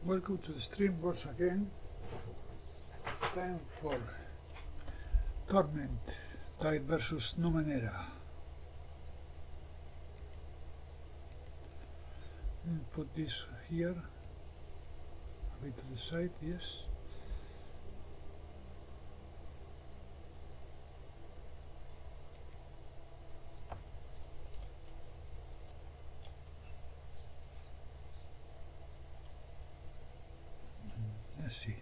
Welcome to the stream once again. It's time for Torment, Tide versus Numenera. Put this here, a bit to the side, yes. Let's see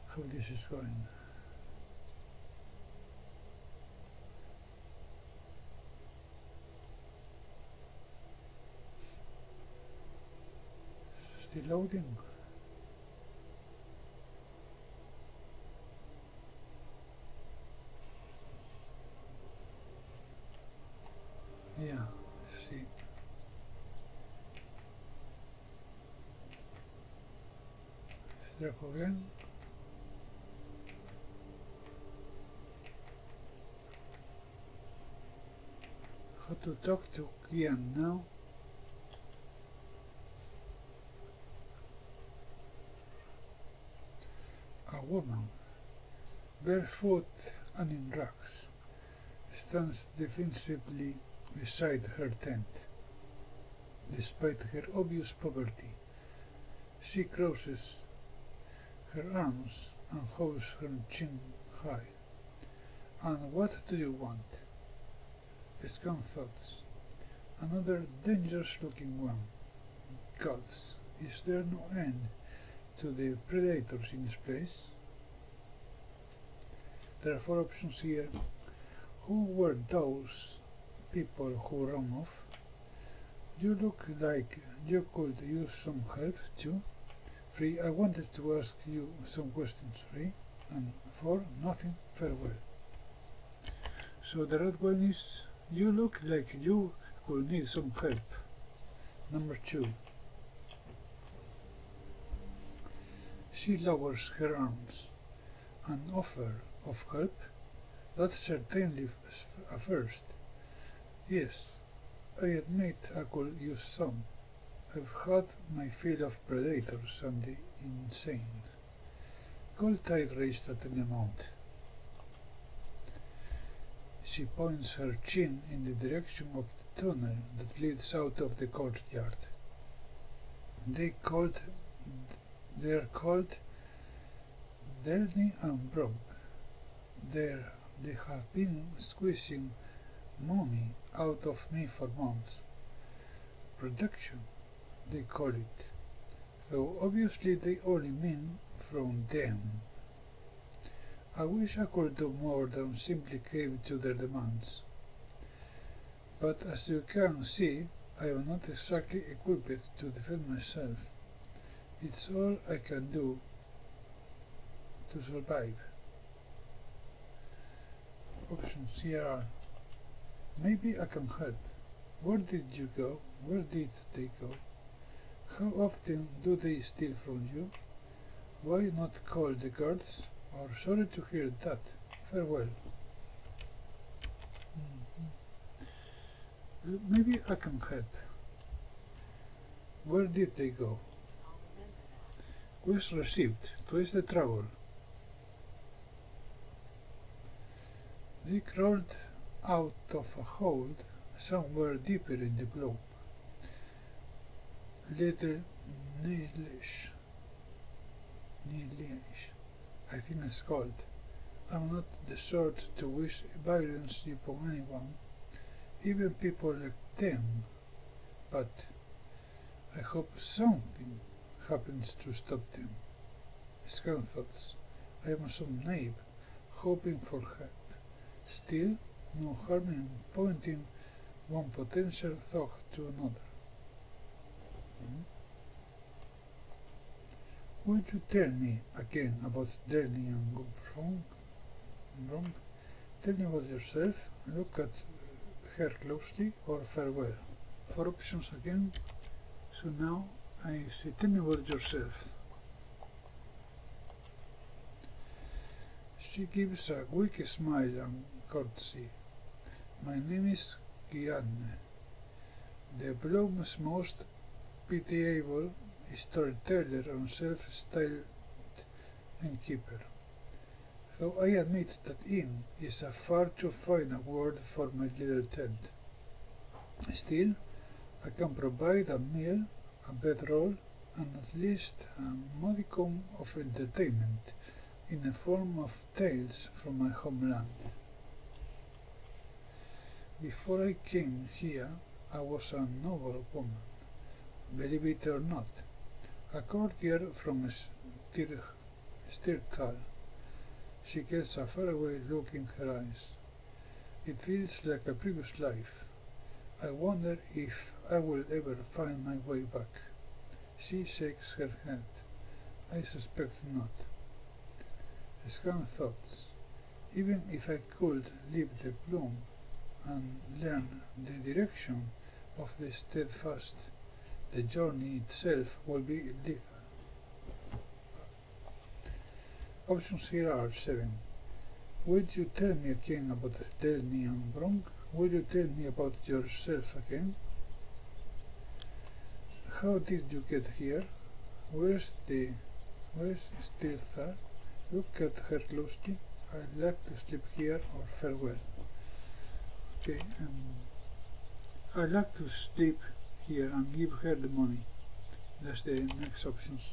how this is going. Still loading. Yeah, see. Strike again. How to talk to Kian now? A woman, barefoot and in rags, stands defensively beside her tent. Despite her obvious poverty, she crosses her arms and holds her chin high. And what do you want? Scant thoughts. Another dangerous-looking one. Gods, is there no end to the predators in this place? There are 4 options here. Who were those people who ran off? You look like you could use some help too. 3. I wanted to ask you some questions. 3. And 4. Nothing. Farewell. So the red one is, you look like you could need some help. Number 2. She lowers her arms. An offer of help? That's certainly a first. Yes, I admit I could use some. I've had my fill of predators and the insane. Cold tide raised at any amount. She points her chin in the direction of the tunnel that leads out of the courtyard. They're called Delny and Brob. They have been squeezing money out of me for months. Production, they call it, though obviously they only mean from them. I wish I could do more than simply cave to their demands. But as you can see, I am not exactly equipped to defend myself. It's all I can do to survive. Options here are, maybe I can help. Where did you go? Where did they go? How often do they steal from you? Why not call the guards? Or sorry to hear that. Farewell. Maybe I can help. Where did they go? Quest received. Twice the trouble. They crawled out of a hold somewhere deeper in the globe. Little Neelish, I think it's called. I'm not the sort to wish violence upon anyone, even people like them, but I hope something happens to stop them. Scant thoughts. I am some knave, hoping for help. Still, no harm in pointing one potential thought to another. Would you tell me again about Delny and Brom? Tell me about yourself, look at her closely, or farewell. 4 options again. So now I say, tell me about yourself. She gives a weak smile and courtesy. My name is Kian. The bloom's most pitiable a storyteller and self-styled innkeeper. Though I admit that inn is a far too fine a word for my little tent. Still, I can provide a meal, a bedroll, and at least a modicum of entertainment in the form of tales from my homeland. Before I came here, I was a noble woman, believe it or not, a courtier from Stirkal. She gets a faraway look in her eyes. It feels like a previous life. I wonder if I will ever find my way back. She shakes her head. I suspect not. Scant thoughts. Even if I could leave the bloom and learn the direction of the steadfast, the journey itself will be lethal. Options here are 7. Will you tell me again about Delny and Bronk? Will you tell me about yourself again? How did you get here? Where's Stilthar? Look at her closely. I'd like to sleep here or farewell. Okay, I'd like to sleep here and give her the money. That's the next options.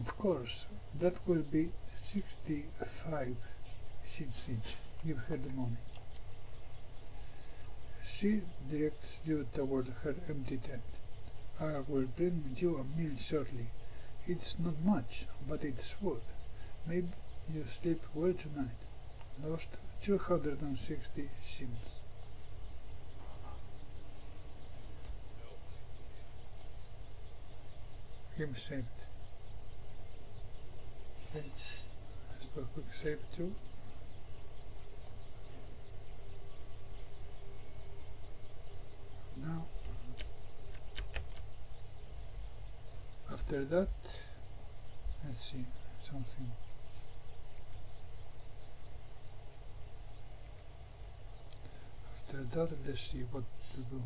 Of course, that will be 65 cents each. Give her the money. She directs you toward her empty tent. I will bring you a meal shortly. It's not much, but it's food. Maybe you sleep well tonight. Lost 260 cents. Game saved. Let's do a quick save too. Now, after that, let's see something. After that, let's see what to do.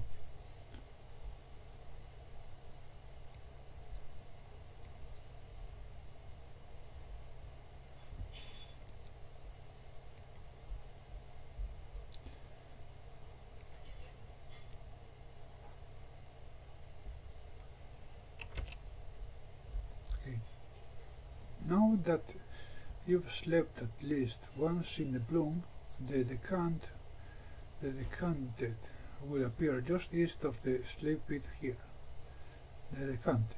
Now that you've slept at least once in the bloom, the decanted will appear just east of the slave pit here. The decanted.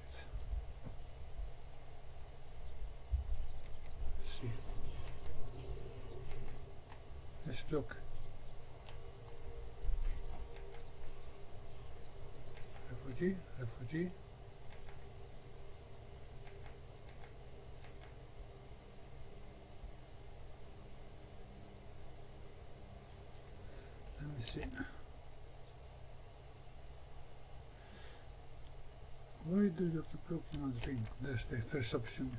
Let's see. Let's look. Refugee. Let me see. Why do you keep looking on the ring? That's the first option.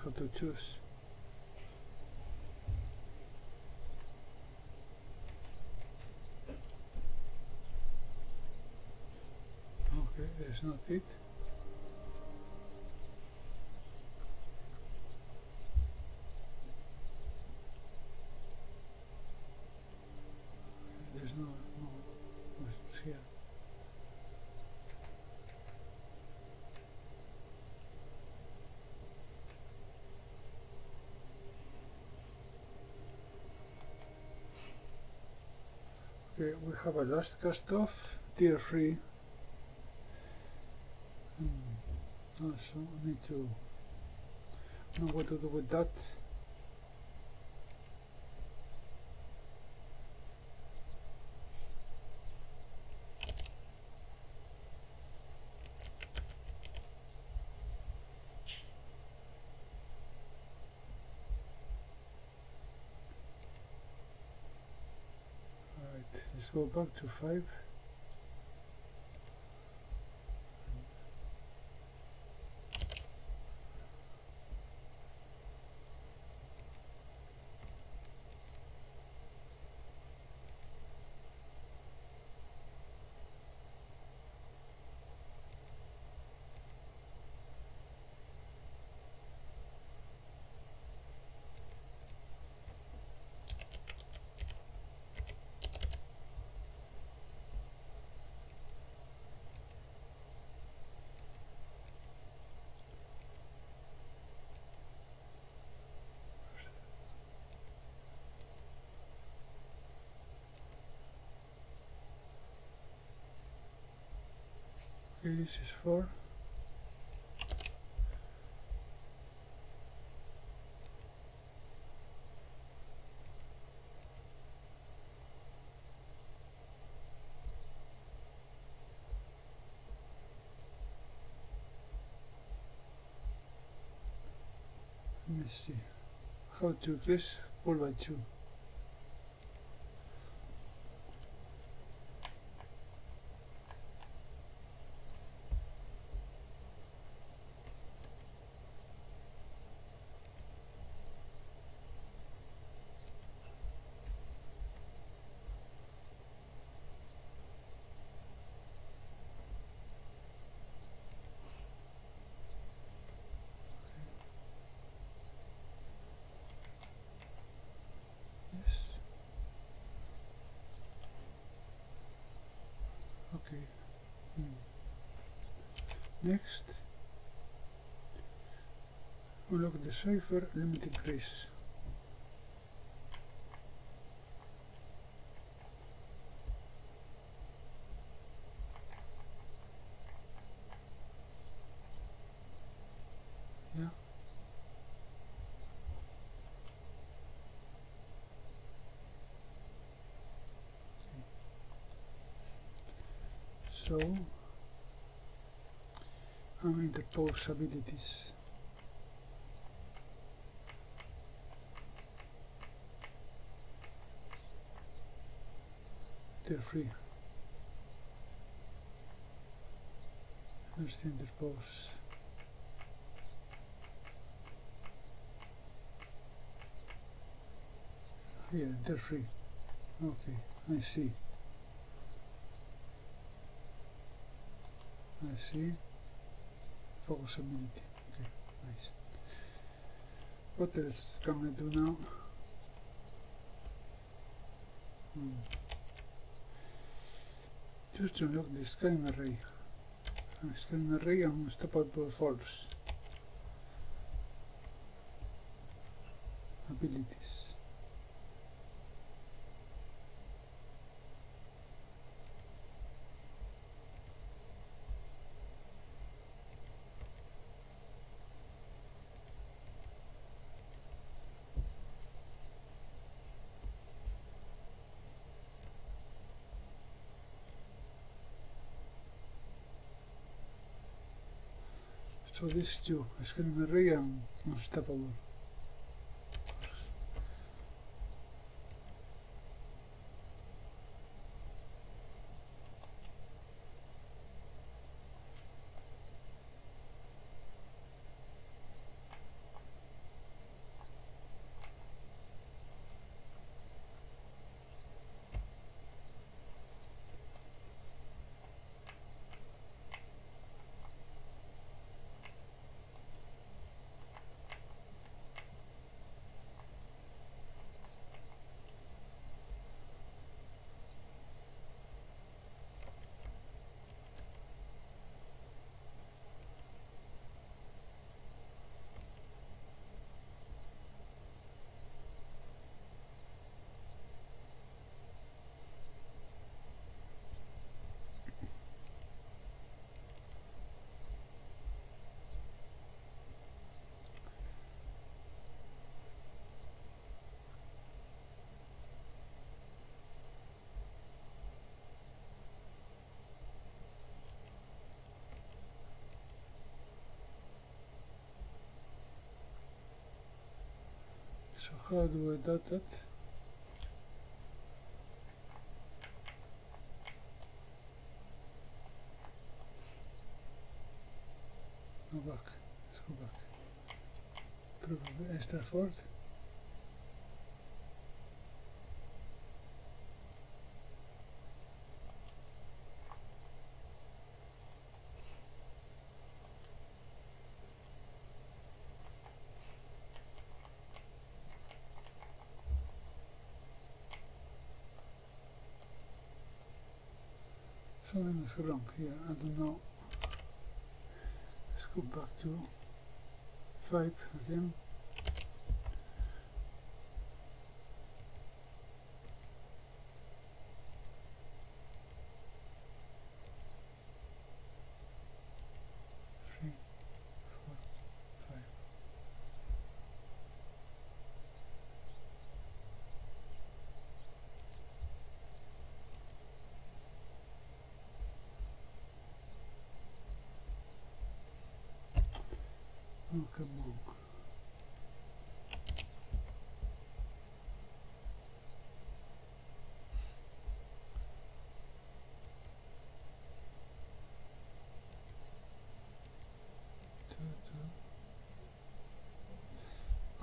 How to choose. Okay, that's not it. There's no questions here. Okay, we have a last cast off, tier 3. Also need to know what to do with that. Alright, let's go back to 5. Okay, this is 4. Let me see how to replace 4x2. Yes. Okay. Next, unlock the cipher limited grace. Yeah. So, interpose abilities. They're free. There's the interpose. Yeah, they're free. Okay, I see. I see. Focus ability. Okay, nice. What else can I do now? Just unlock the scanning array. Scanning array and unstoppable force. Abilities. So these two, scanning array and unstoppable. So how do I do that? Go back. Let's go back. Probably extra forward. Something is wrong here, I don't know. Let's go back to 5 again. Oh, come on.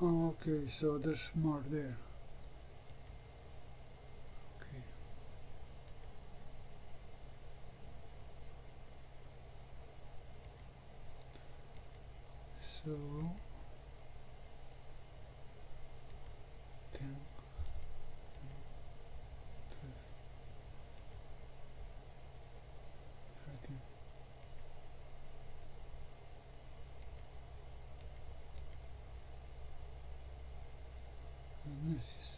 Oh, okay, so there's more there. Okay. So 10, 12, 13. And this is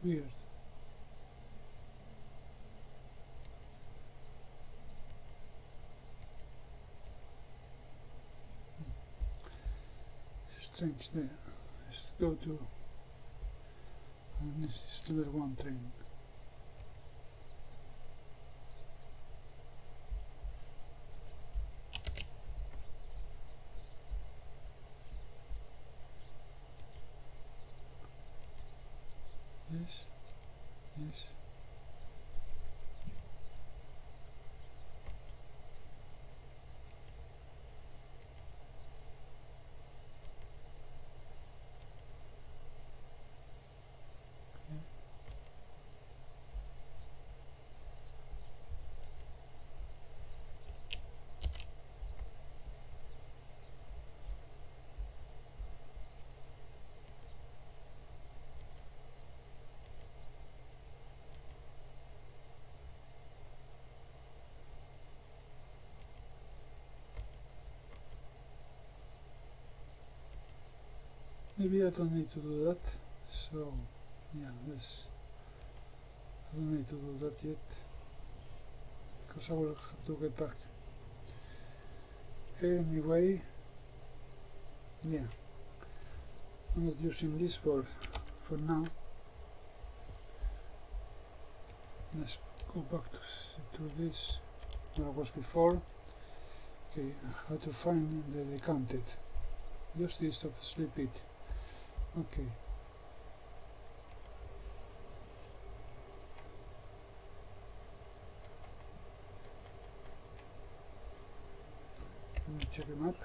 weird. Strange there. Let's go to and this is level 1 training. Yes, yes. Maybe I don't need to do that. So yeah, this I don't need to do that yet because I will have to get back. Anyway, yeah, I'm not using this for now. Let's go back to this where I was before. Okay, how to find the decanted. Just east of Sleep It. Okay. Let me check the map.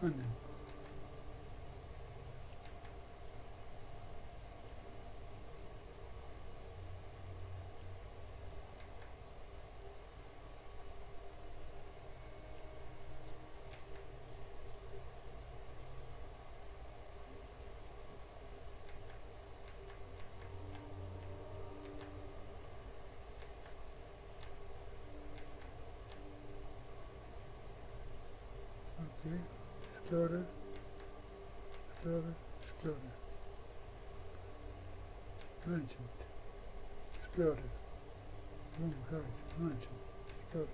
And then okay, Explorer, Explorer, Explorer, Merchant, Explorer, Room Guide, Merchant, Explorer.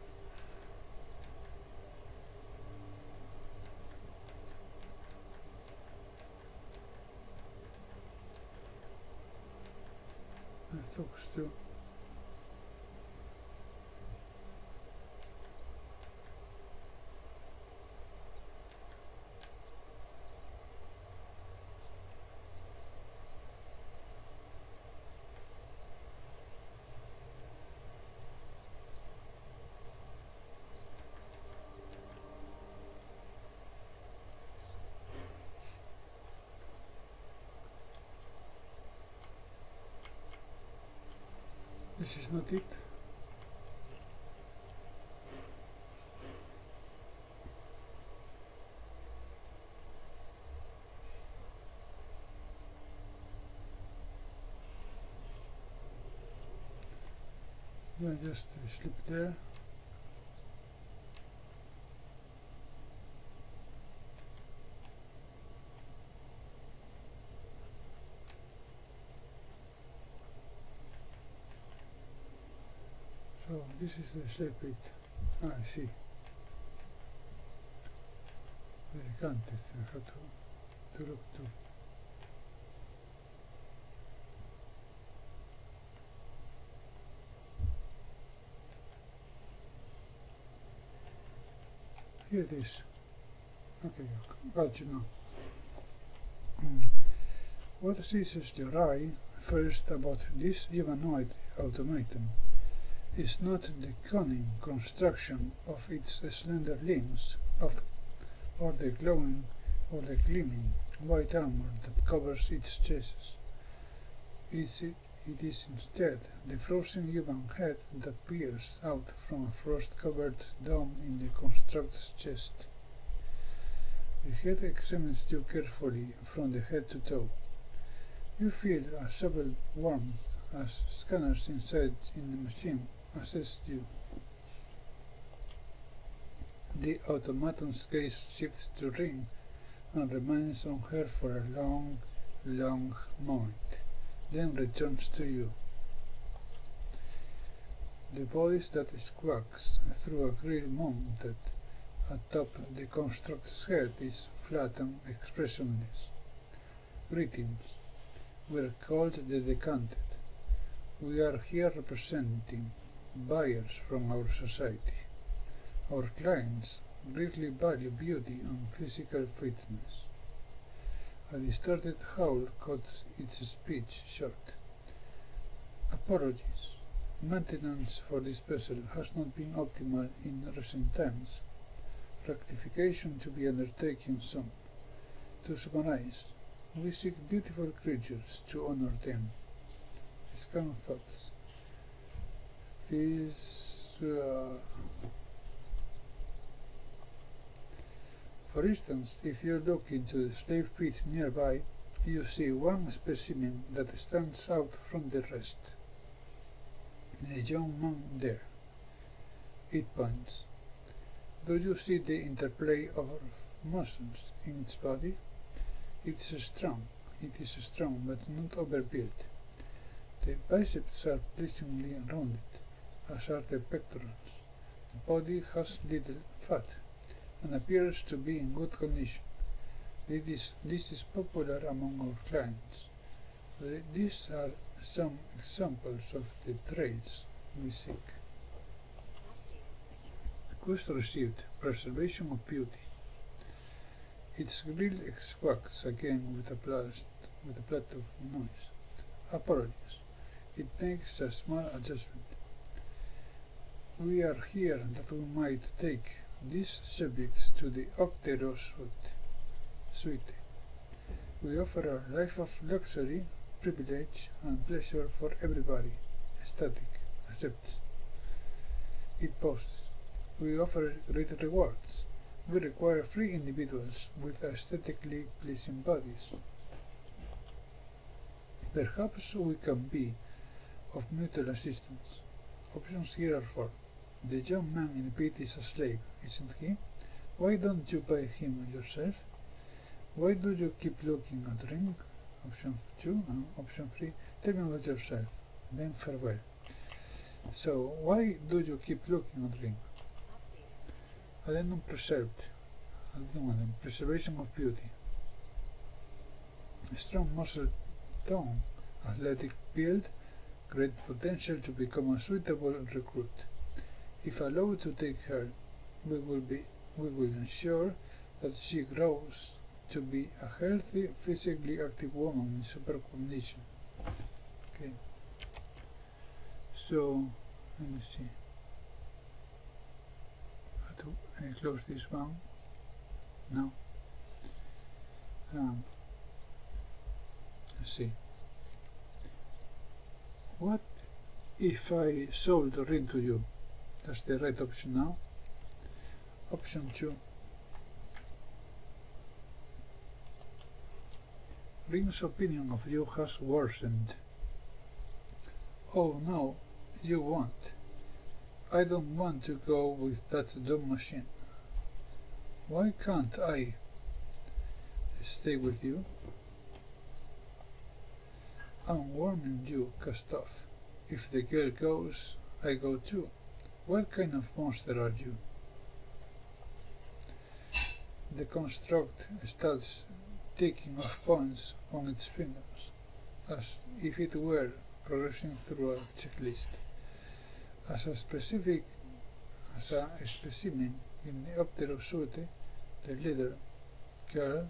Focus too. This is not it. Yeah, just sleep there. So this is the sleep pit. I see. Very counted. I have to look too. Here it is. Okay, got you now. What seizes your eye first about this humanoid automaton is not the cunning construction of its slender limbs, or the glowing or the gleaming white armor that covers its chest. It is instead the frozen human head that peers out from a frost-covered dome in the construct's chest. The head examines you carefully from the head to toe. You feel a subtle warmth as scanners inside in the machine assess you. The automaton's gaze shifts to Ring and remains on her for a long, long moment, then returns to you. The voice that squawks through a grill mounted atop the construct's head is flat and expressionless. Greetings. We're called the Decanted. We are here representing buyers from our society. Our clients greatly value beauty and physical fitness. A distorted howl cuts its speech short. Apologies. Maintenance for this vessel has not been optimal in recent times. Rectification to be undertaken soon. To summarize, we seek beautiful creatures to honor them. Scan thoughts. For instance, if you look into the slave pit nearby, you see one specimen that stands out from the rest. The young man there. It points. Do you see the interplay of muscles in its body? It is strong, but not overbuilt. The biceps are pleasingly rounded, as are the pectorals. The body has little fat, and appears to be in good condition. This is popular among our clients. These are some examples of the traits we seek. Quest received. Preservation of beauty. Its grill squawks again with a plat of noise. Apologies. It makes a small adjustment. We are here that we might take these subjects to the Octero suite. We offer a life of luxury, privilege, and pleasure for everybody. Static. Accepts. It posts. We offer great rewards. We require free individuals with aesthetically pleasing bodies. Perhaps we can be of mutual assistance. Options here are four. The young man in the pit is a slave, isn't he? Why don't you buy him yourself? Why do you keep looking at Ring? Option 2 and option 3. Tell me about yourself. Then farewell. So, why do you keep looking at Ring? Addendum preserved. Addendum preservation of beauty. A strong muscle tone, athletic build, great potential to become a suitable recruit. If allowed to take her, we will ensure that she grows to be a healthy, physically active woman in super condition. Okay. So, let me see. How to close this one? No. Let's see. What if I sold the ring to you. That's the right option now. Option 2. Ring's opinion of you has worsened. Oh no, you won't. I don't want to go with that dumb machine. Why can't I stay with you? I'm warning you, cast off. If the girl goes, I go too. What kind of monster are you? The construct starts taking off points on its fingers, as if it were progressing through a checklist. As a specimen in the Optero suite, the leader, girl,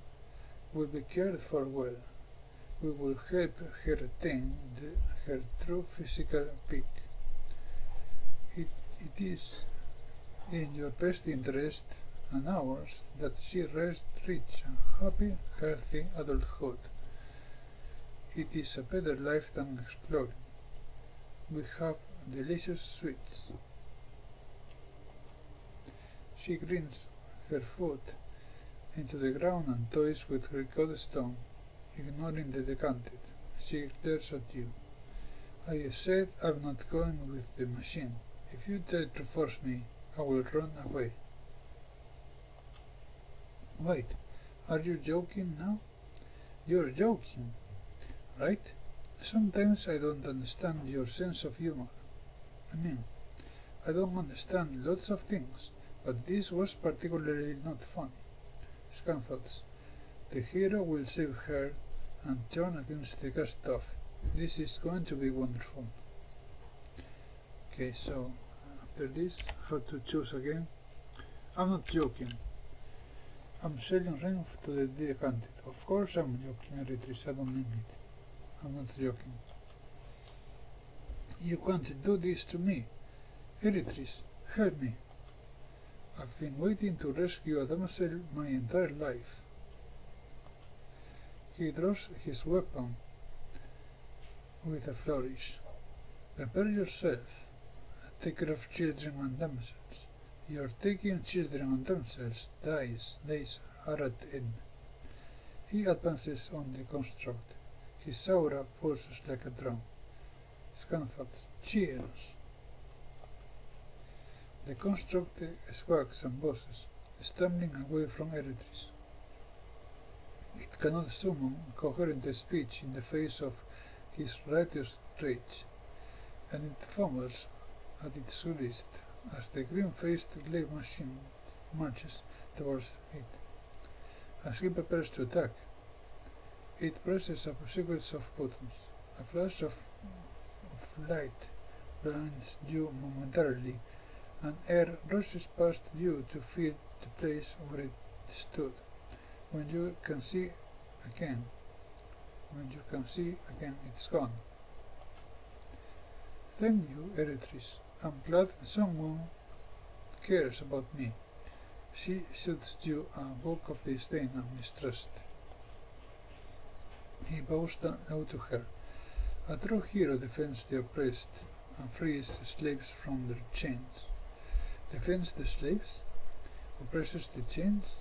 will be cared for well. We will help her attain her true physical peak. It is in your best interest and ours that she reach a happy, healthy adulthood. It is a better life than exploring. We have delicious sweets. She grinds her foot into the ground and toys with her godstone, ignoring the decanted. She glares at you. I said I'm not going with the machine. If you try to force me, I will run away. Wait, are you joking now? You're joking, right? Sometimes I don't understand your sense of humor. I don't understand lots of things, but this was particularly not funny. Scan thoughts. The hero will save her and turn against the cast-off. This is going to be wonderful. Okay, so after this, how to choose again? I'm not joking. I'm selling ring to the decanted. Of course I'm joking, Eritris, I don't mean it. I'm not joking. You can't do this to me. Eritris, help me. I've been waiting to rescue a damsel my entire life. He draws his weapon with a flourish. Prepare yourself. Take care of children and damsels. Your taking children and damsels days are at end. He advances on the construct. His aura pulses like a drum. Scan thoughts. Cheers! The construct squawks and bosses, stumbling away from Eritris. It cannot summon coherent speech in the face of his righteous rage, and it fumbles at its wrist as the green-faced glaive machine marches towards it. As he prepares to attack, it presses a sequence of buttons. A flash of light blinds you momentarily, and air rushes past you to fill the place where it stood. When you can see again, it's gone. Thank you, Eritris. I'm glad someone cares about me. She shoots you a bulk of disdain and mistrust. He bows down low to her. A true hero defends the oppressed and frees the slaves from their chains. Defends the slaves? Oppresses the chains?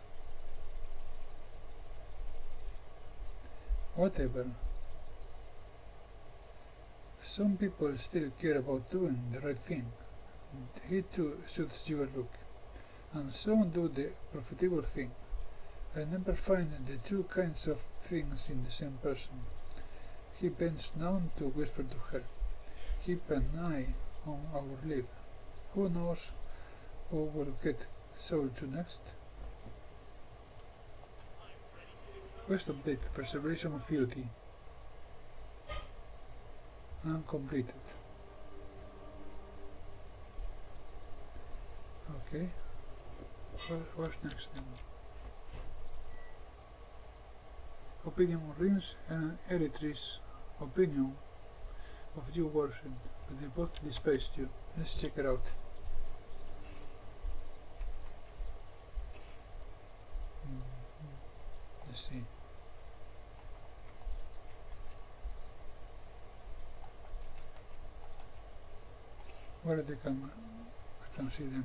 Whatever. Some people still care about doing the right thing. He too shoots you a look. And some do the profitable thing. I never find the two kinds of things in the same person. He bends down to whisper to her. Keep an eye on our lead. Who knows who will get sold to next? Quest update, Preservation of Beauty. Uncompleted. Okay. What's next then? Opinion on rings and Eritris' opinion of you worsened, but they both despised you. Let's check it out. Let's see. Where are the camera? I can see them.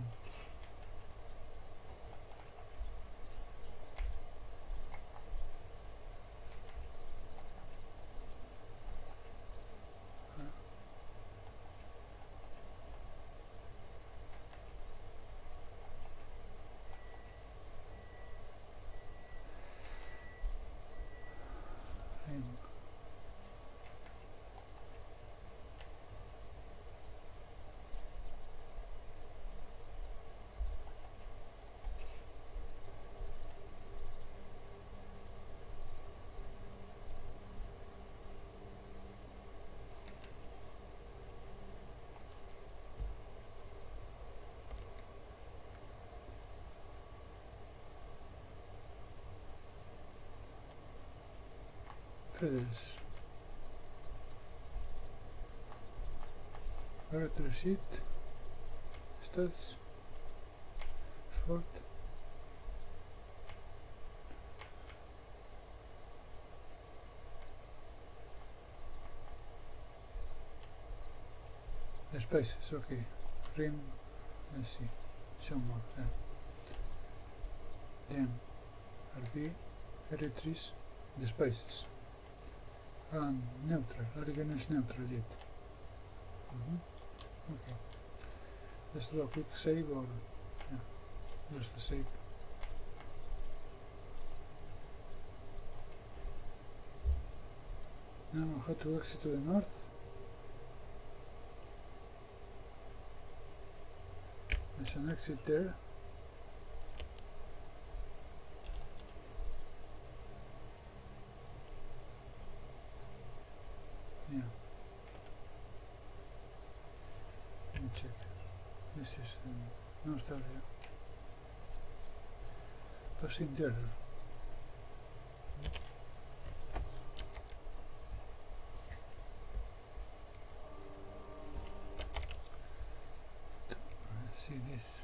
Feathers. Character sheet. Stats. Sword. The spices, okay. Ring. Let's see. Some more there. Then RV, Eritrees, the spices. And neutral, against neutral yet. Okay. Let's do a quick save or just a save. Now how to exit to the north. There's an exit there. Yeah. Let me check. This is north area. Plus interior. See this.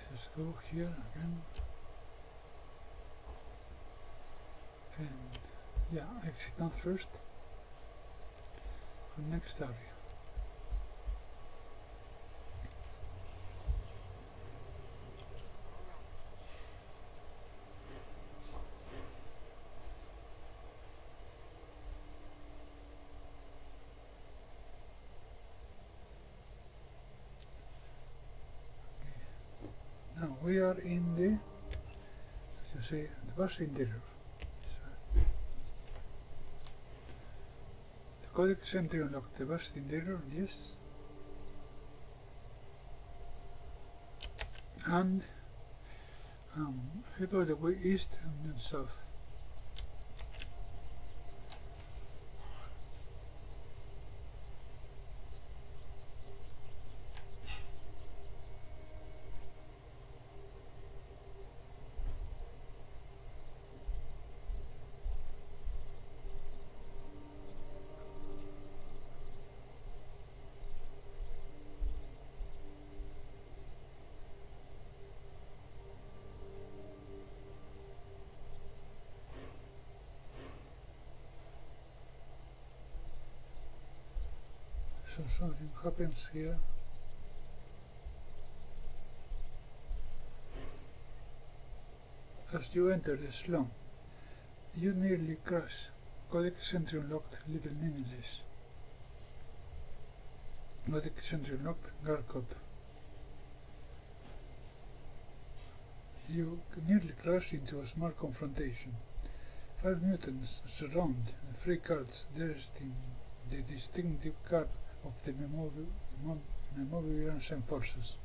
Let's go here again, and yeah, exit not first for next area. Now we are in the, as you say, the bus interior. The codex entry unlocked the bus interior, yes. And head all the way east and then south. So something happens here. As you enter the slum, you nearly crash. Codex entry unlocked, little meaningless. Logic Sentry locked, guard code. You nearly crashed into a smart confrontation. 5 mutants surround the 3 cards, the distinctive card of the Memovians forces.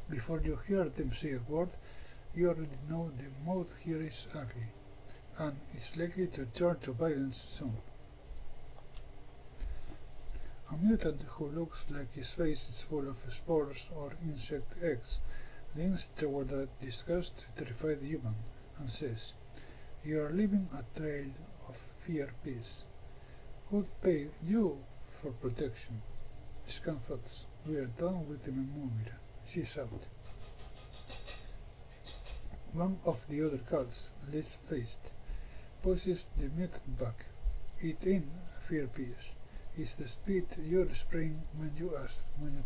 Before you hear them say a word, you already know the mood here is ugly, and it's likely to turn to violence soon. A mutant who looks like his face is full of spores or insect eggs leans toward a disgusted, terrified human and says, "You are leaving a trail of fear peace. Who'd pay you for protection?" Scan thoughts. "We are done with the Memoria. She's out." One of the other cards, less faced, pushes the mutant back. It ain't fear piece. It's the speed you're spraying when you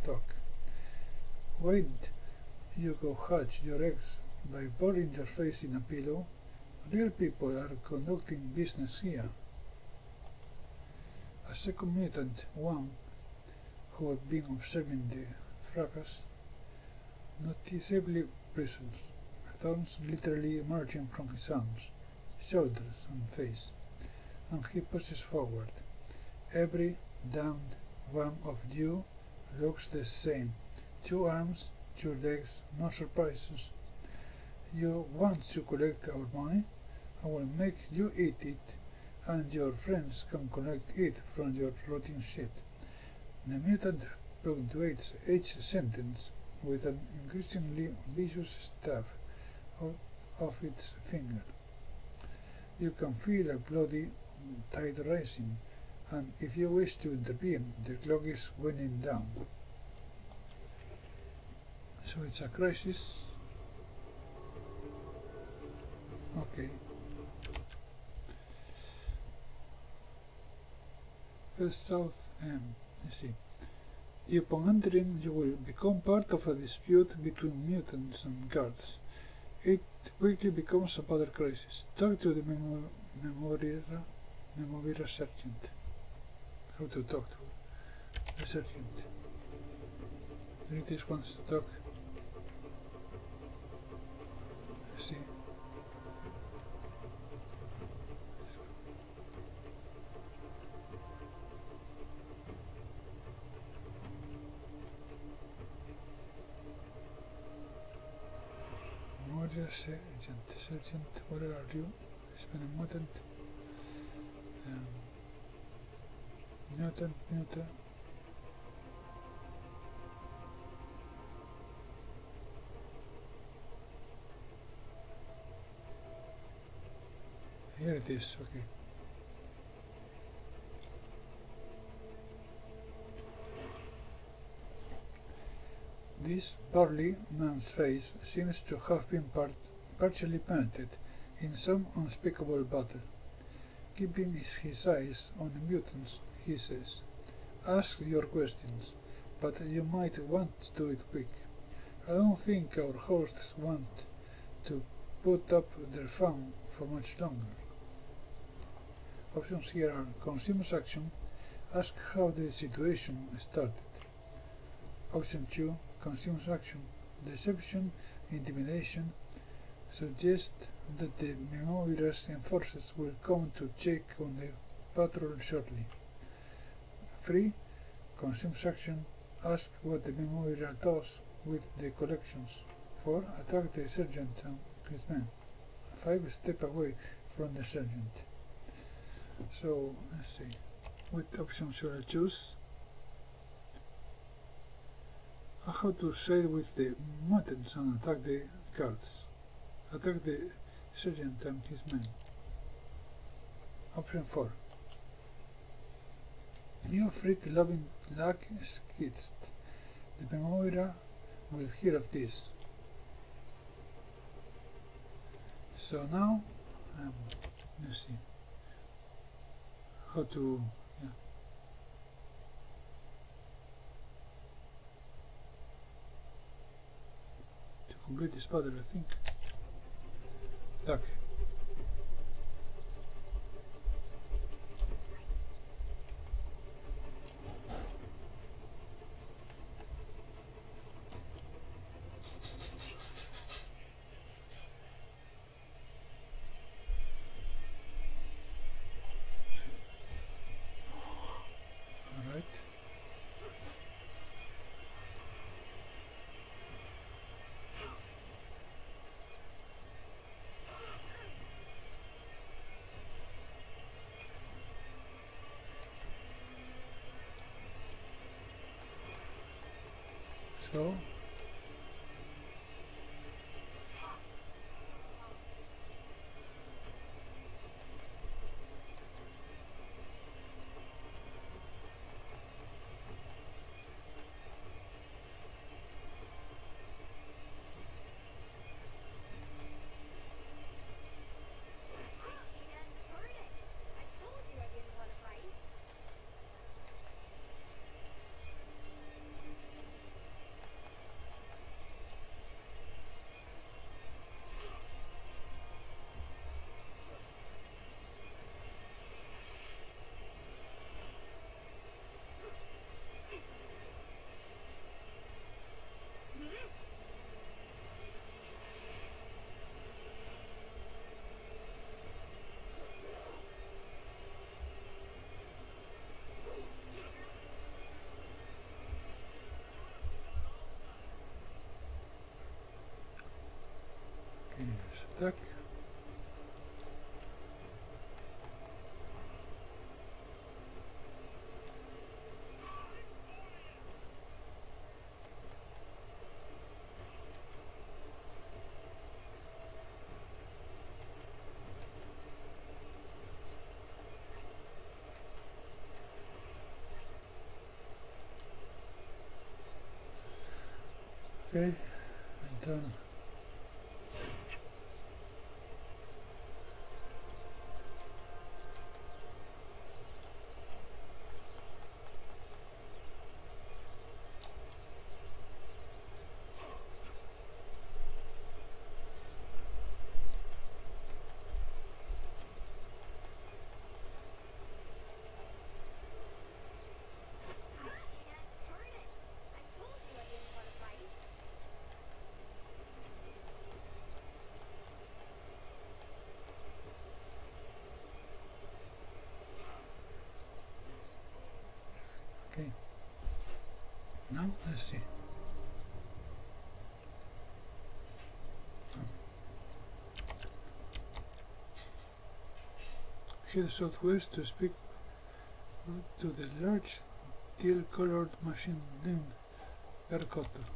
talk. Why'd you go hatch your eggs by burying your face in a pillow? Real people are conducting business here. A second mutant, one who had been observing the fracas, noticeably bristles, thorns literally emerging from his arms, shoulders, and face, and he pushes forward. Every damned one of you looks the same. 2 arms, 2 legs, no surprises. You want to collect our money? I will make you eat it, and your friends can collect it from your rotting shit. The mutant punctuates each sentence with an increasingly vicious stab of its finger. You can feel a bloody tide rising, and if you wish to intervene, the clock is winding down. So it's a crisis. Okay. First south let's see. Upon entering, you will become part of a dispute between mutants and guards. It quickly becomes a battle crisis. Talk to the Memovira sergeant. How to talk to the sergeant. British wants to talk. Let's see. Sergeant, where are you? Spend a mutant. Mutant. Here it is, okay. This burly man's face seems to have been partially painted in some unspeakable battle. Keeping his eyes on the mutants, he says, "Ask your questions, but you might want to do it quick. I don't think our hosts want to put up their fun for much longer." Options here are consumes action, ask how the situation started. Option 2, consumes action, deception, intimidation, suggest that the Memovira's enforcers will come to check on the patrol shortly. 3, consumes action, ask what the Memovira does with the collections. 4, attack the sergeant and his men. 5, step away from the sergeant. So, let's see, what option should I choose? I have to side with the mutants and attack the guards. Attack the sergeant and his men. Option 4. You freak-loving lag skids. The Memovira will hear of this. So now, let's see how to complete this battle, I think. Attack. So attack. Okay, and turn. Okay, now let's see. Head southwest to speak to the large teal-colored machine named Garkoto.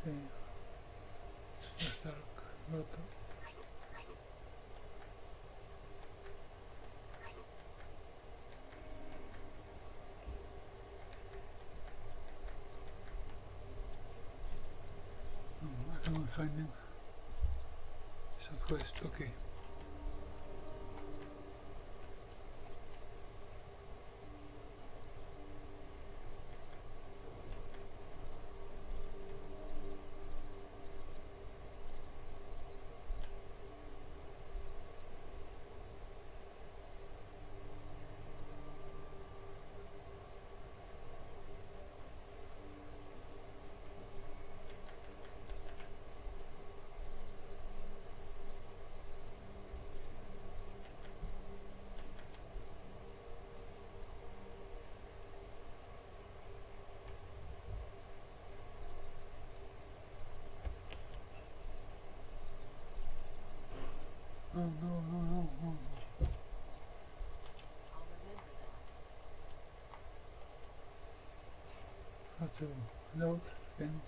Okay, let's start Goto. I cannot find him. Southwest, okay. No, no, no, no, no. How to load again.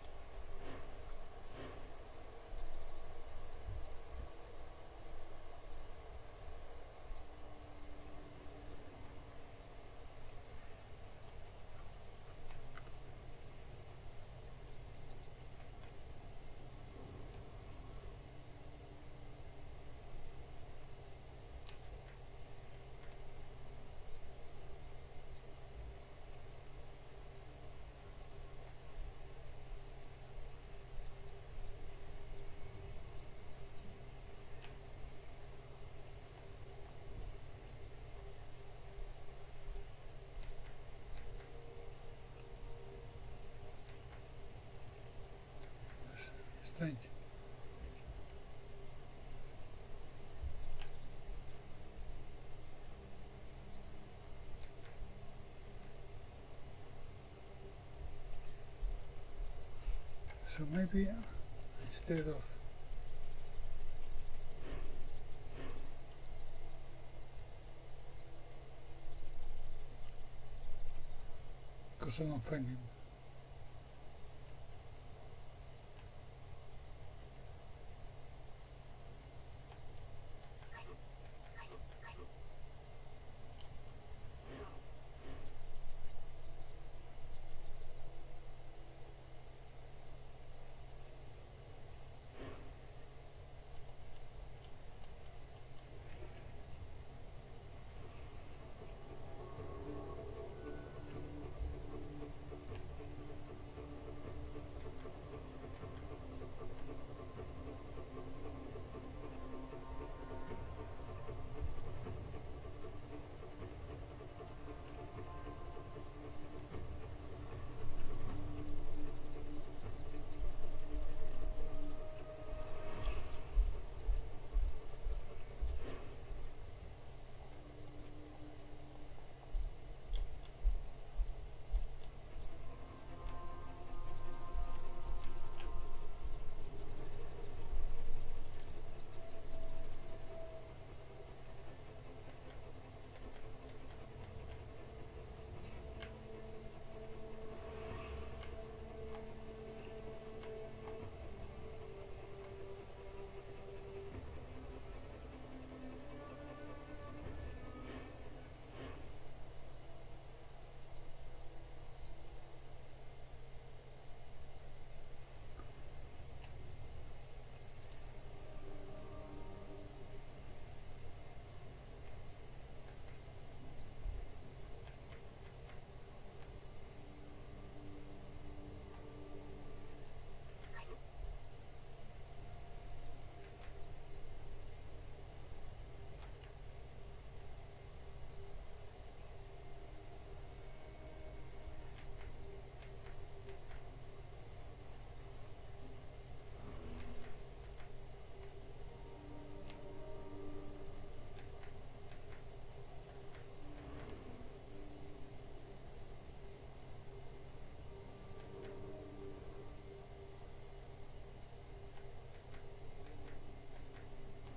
strange. So maybe instead of because I don't find him.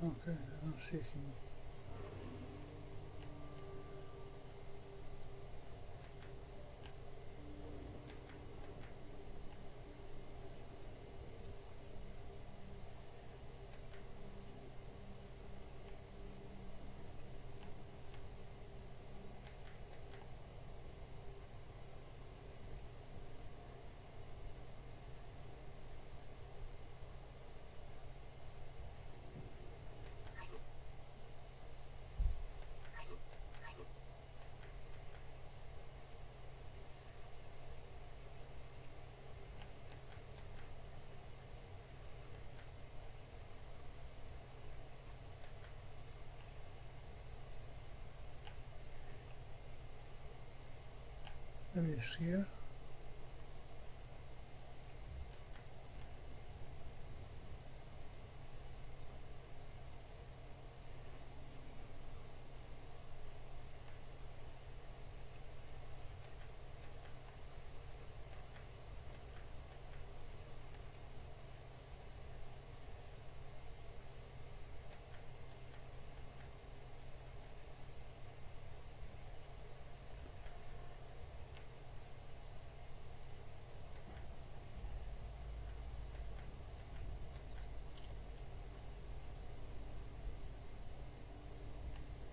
Okay, I don't see him. Maybe it's here.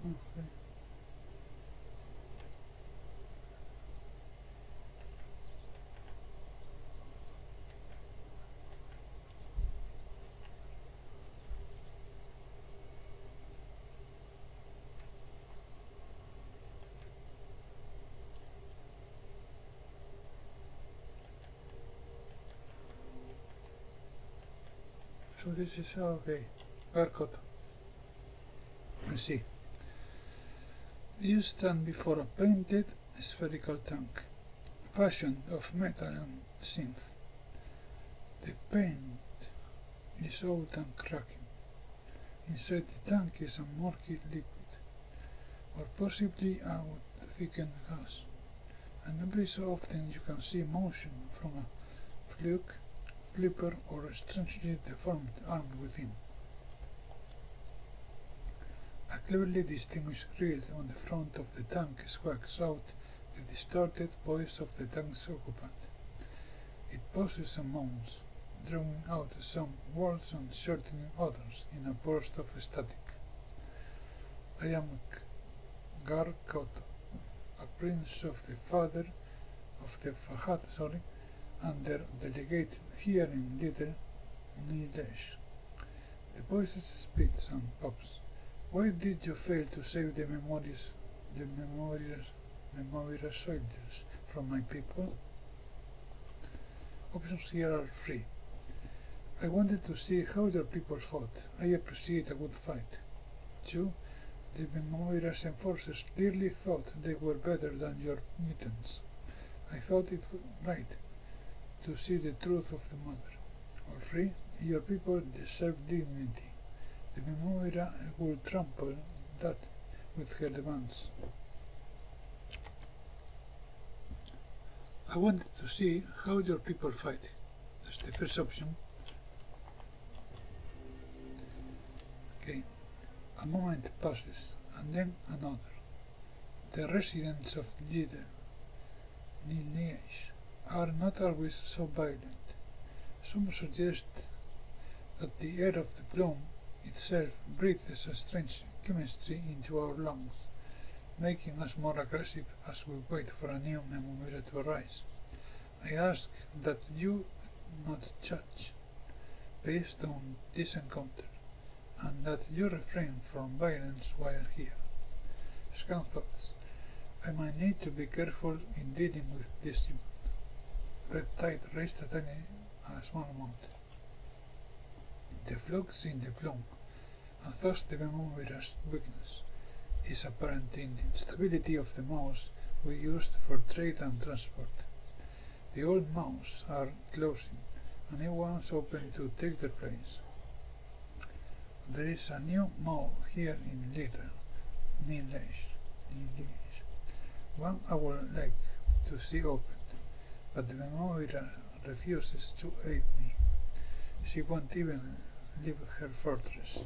Okay. So this is okay. Haircut. Let's see. You stand before a painted spherical tank, fashioned of metal and synth. The paint is old and cracking. Inside the tank is a murky liquid, or possibly a thickened gas, and every so often you can see motion from a fluke, flipper, or a strangely deformed arm within. A cleverly distinguished grill on the front of the tank squawks out the distorted voice of the tank's occupant. It pauses and moans, drawing out some words and shortening others in a burst of static. I am Garkoto, a prince of the Fahad, and their delegate here in Little Nilesh. The voices spits and pops. Why did you fail to save the Memoira soldiers from my people? Options here are free. I wanted to see how your people fought. I appreciate a good fight. 2. The Memoira's enforcers clearly thought they were better than your mutants. I thought it was right to see the truth of the matter. Or 3. Your people deserve dignity. The Memoira will trample that with her demands. I wanted to see how your people fight. That's the first option. Okay. A moment passes, and then another. The residents of Nilesh are not always so violent. Some suggest that the air of the plume itself breathes a strange chemistry into our lungs, making us more aggressive as we wait for a new Memoira to arise. I ask that you not judge based on this encounter, and that you refrain from violence while here. Scan thoughts. I might need to be careful in dealing with this human. Red tide raised at a small amount. The flux in the plume, and thus the Memoira's weakness, is apparent in the instability of the mouse we used for trade and transport. The old mouse are closing, and new ones open to take their place. There is a new mouse here in Little Nilesh. One I would like to see opened, but the Memoira refuses to aid me. She won't even leave her fortress.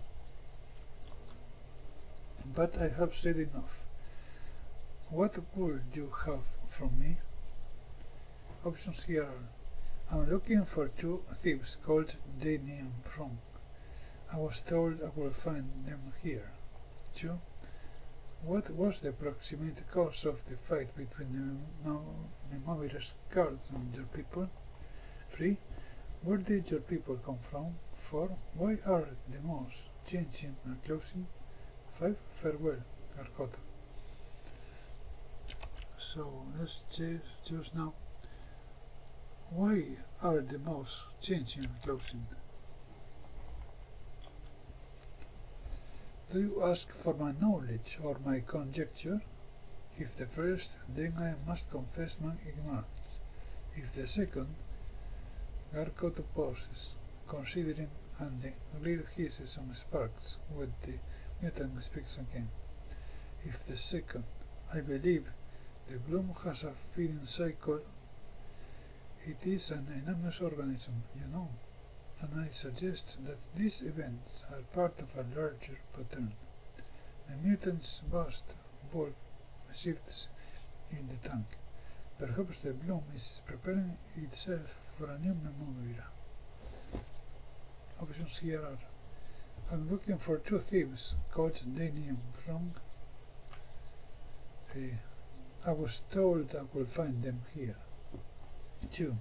But I have said enough. What would you have from me? Options here are: I'm looking for 2 thieves called Danny and Prong. I was told I would find them here. 2. What was the approximate cause of the fight between the Memoira's guards and your people? 3. Where did your people come from? 4. Why are the mouse changing and closing? 5. Farewell, Garkoto. So let's choose now. Why are the mouse changing and closing? Do you ask for my knowledge or my conjecture? If the first, then I must confess my ignorance. If the second, Garkoto pauses, considering, and the grill hisses and sparks when the mutant speaks again. If the second, I believe the bloom has a feeding cycle. It is an enormous organism, you know, and I suggest that these events are part of a larger pattern. The mutant's vast bulk shifts in the tank. Perhaps the bloom is preparing itself for a new Memoira. Options here are: I'm looking for 2 thieves called Danny and Prong. I was told I would find them here. 2.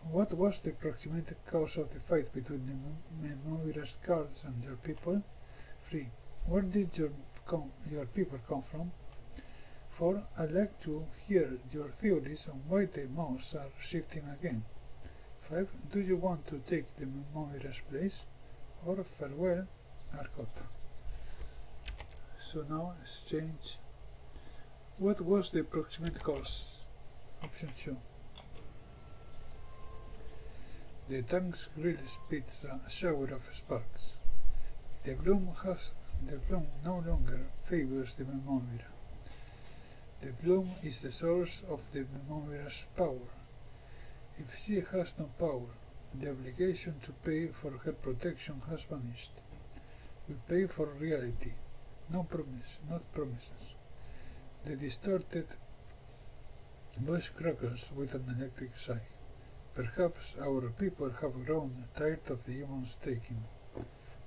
What was the approximate cause of the fight between the Memoira's guards and your people? 3. Where did your people come from? 4. I'd like to hear your theories on why the mouse are shifting again. 5. Do you want to take the Memoira's place? Or farewell, Garkoto. So now exchange. What was the approximate cause? Option 2. The tank's grill spits a shower of sparks. The bloom no longer favors the Numenera. The bloom is the source of the Numenera's power. If she has no power, the obligation to pay for her protection has vanished. We pay for reality, not promises. The distorted voice crackles with an electric sigh. Perhaps our people have grown tired of the humans taking.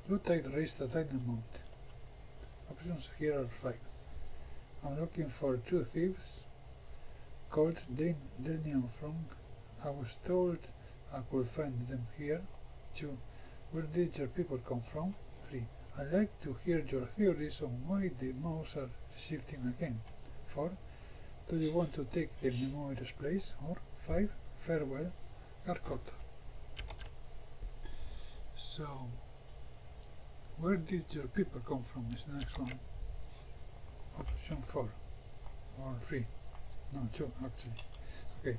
Blue Tide raised a tiny amount. Options here are 5. I'm looking for 2 thieves called Delny and Frong. I was told I could find them here. 2. Where did your people come from? 3. I'd like to hear your theories on why the mouse are shifting again. 4. Do you want to take the Numenera's place? Or 5. Farewell, Carcota. So, where did your people come from is the next one. Option 4. Or 3. No, 2 actually. Okay.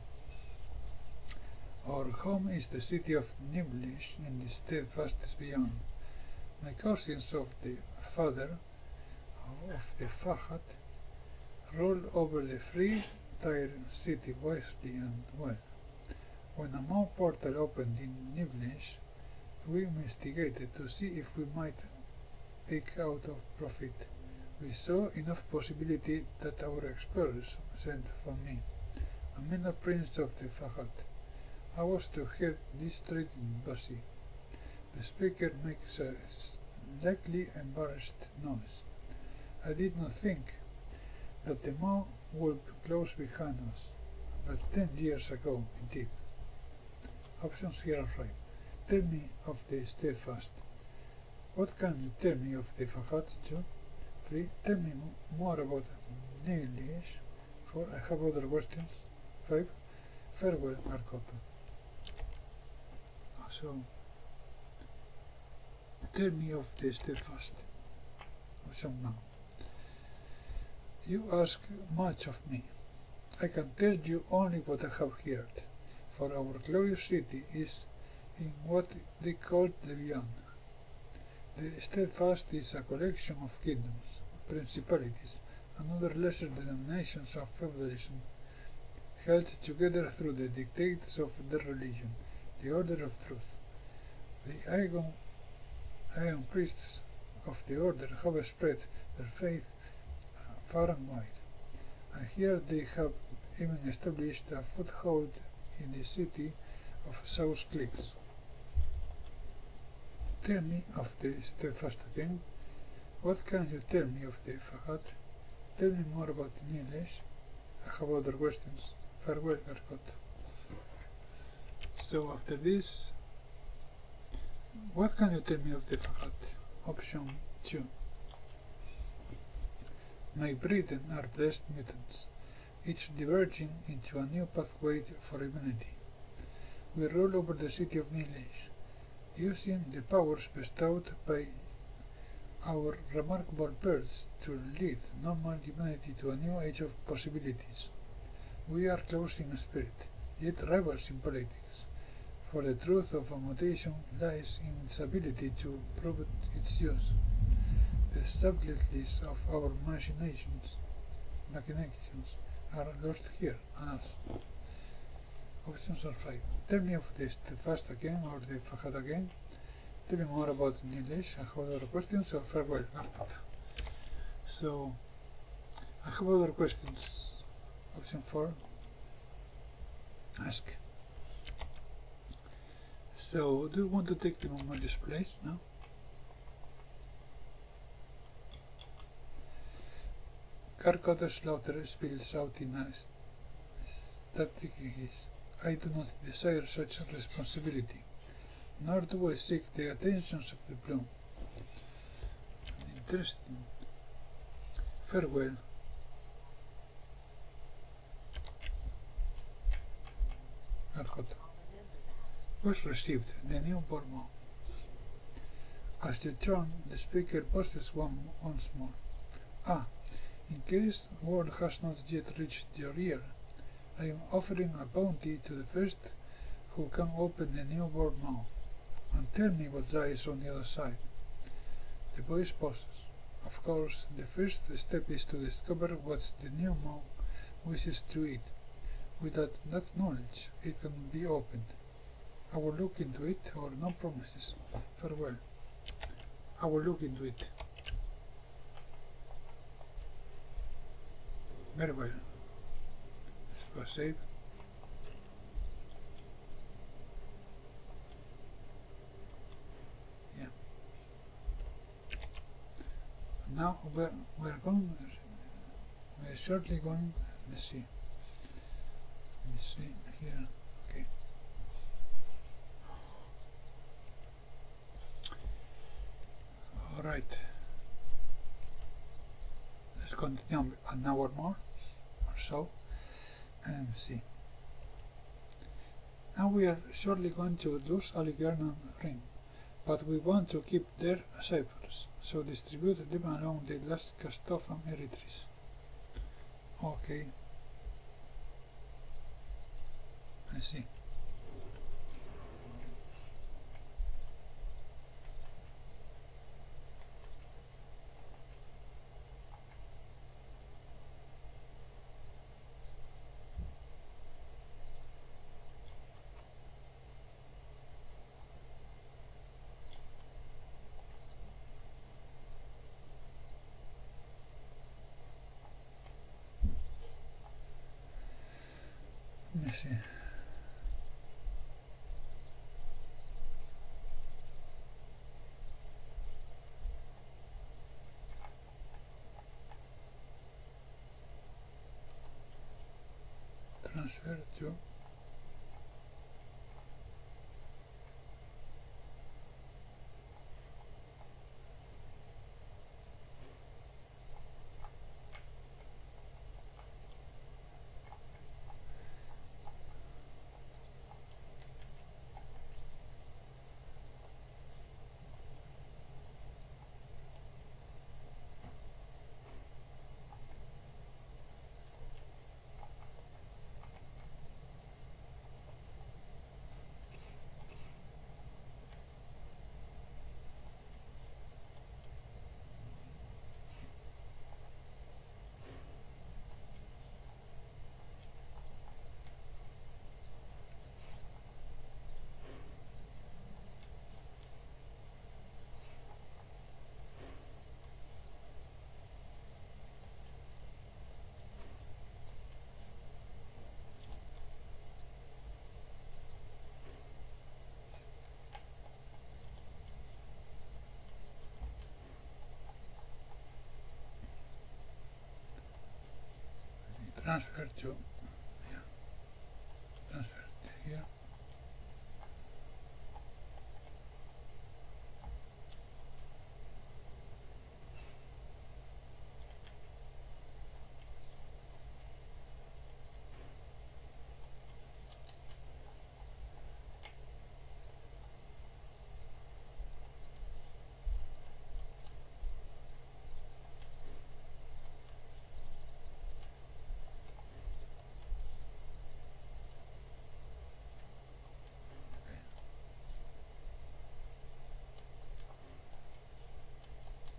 Our home is the city of Niblish in the steadfast beyond. My cousins of the father of the Fahad roll over the free tired city wisely and well. When a Mao portal opened in Niblish, we investigated to see if we might eke out of profit. We saw enough possibility that our explorers sent for me, a minor prince of the Fahad. I was to head this trade in Basi. The speaker makes a slightly embarrassed noise. I did not think that the Mao would be close behind us, but 10 years ago it did. Options here are 5. Tell me of the steadfast. What can you tell me of the Fahad? 2. 3. Tell me more about Nilish. 4. I have other questions. 5. Farewell, Carcota. So, tell me of the steadfast. Option 1. You ask much of me. I can tell you only what I have heard, for our glorious city is in what they call the beyond. The steadfast is a collection of kingdoms, principalities, and other lesser denominations of feudalism, held together through the dictates of their religion, the order of truth. The Iron priests of the order have spread their faith far and wide, and here they have even established a foothold in the city of South Cliffs. Tell me of the steadfast again. What can you tell me of the Fahad? Tell me more about Nilesh. I have other questions. Farewell, Carcota. So after this, what can you tell me of the Fahad? Option 2. My breeding are blessed mutants, each diverging into a new pathway for humanity. We rule over the city of Nilesh, using the powers bestowed by our remarkable birds to lead normal humanity to a new age of possibilities. We are close in spirit, yet rivals in politics, for the truth of a mutation lies in its ability to prove its use. The subtleties of our machinations are lost here, alas. Options are 5. Tell me of the steadfast again, or the Fahad again. Tell me more about Nilesh. I have other questions, or farewell, Carcota. So, I have other questions. Option 4. Ask. So, do you want to take the Numenera's place now? Carcota's laughter spills out in a static hiss. I do not desire such responsibility, nor do I seek the attentions of the bloom. Interesting. Farewell. Carcota. Was received the newborn Mao. As you turn, the speaker boasts once more. Ah, in case word has not yet reached your ear, I am offering a bounty to the first who can open the newborn mouth and tell me what lies on the other side. The boy pauses. Of course, the first step is to discover what the new monk wishes to eat. Without that knowledge, it can be opened. I will look into it, or no promises. Farewell. I will look into it. Very well. Let's go save. Yeah. Now we're shortly going. Let's see. Let me see here. Okay. All right. Let's continue an hour more or so, and see. Now we are shortly going to lose Aligernon ring, but we want to keep their ciphers, so distribute them along the last Castophan Eritrees. Okay. I see. Let me see. Transfer to transfer to here. Transfer to here.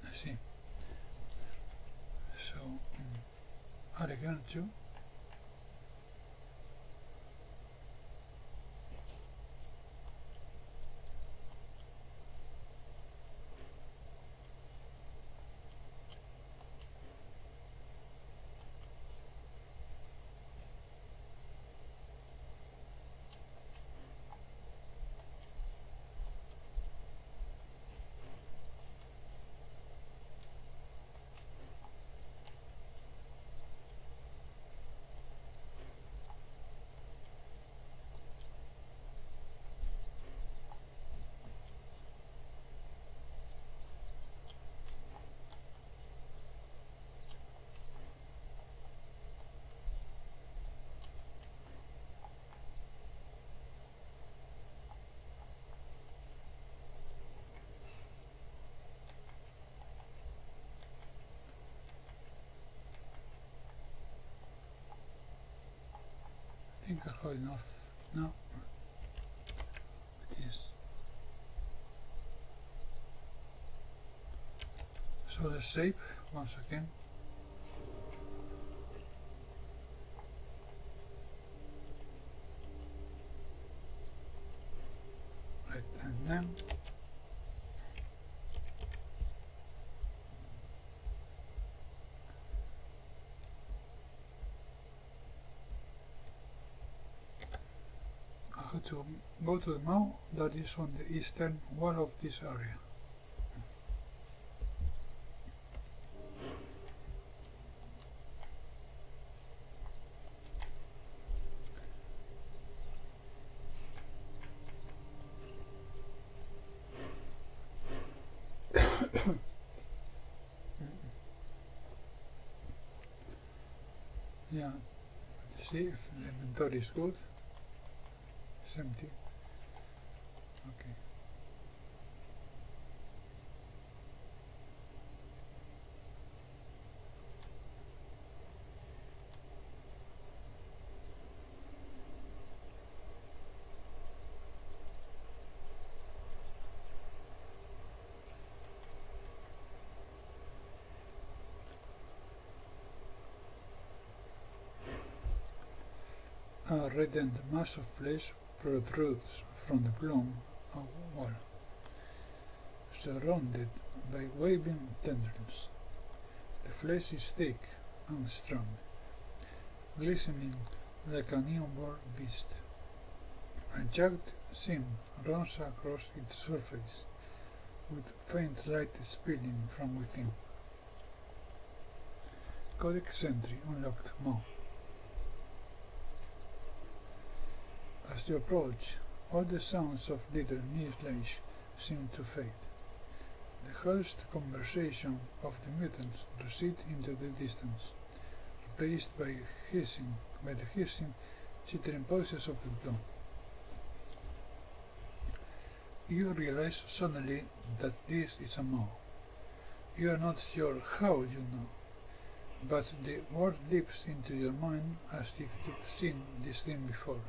I see. So, again too. I think I have enough now. So let's save once again. Right, and then I have to go to the mouth that is on the eastern wall of this area. Yeah, see if the inventory is good. It's empty. Okay. A reddened mass of flesh protrudes from the bloom of wall, surrounded by waving tendrils. The flesh is thick and strong, glistening like a newborn beast. A jagged seam runs across its surface, with faint light spilling from within. Codex entry unlocked more. As you approach, all the sounds of little knee-slash seem to fade. The hushed conversation of the mutants recede into the distance, replaced by the hissing, chittering voices of the bloom. You realize suddenly that this is a mow. You are not sure how you know, but the word leaps into your mind as if you've seen this thing before.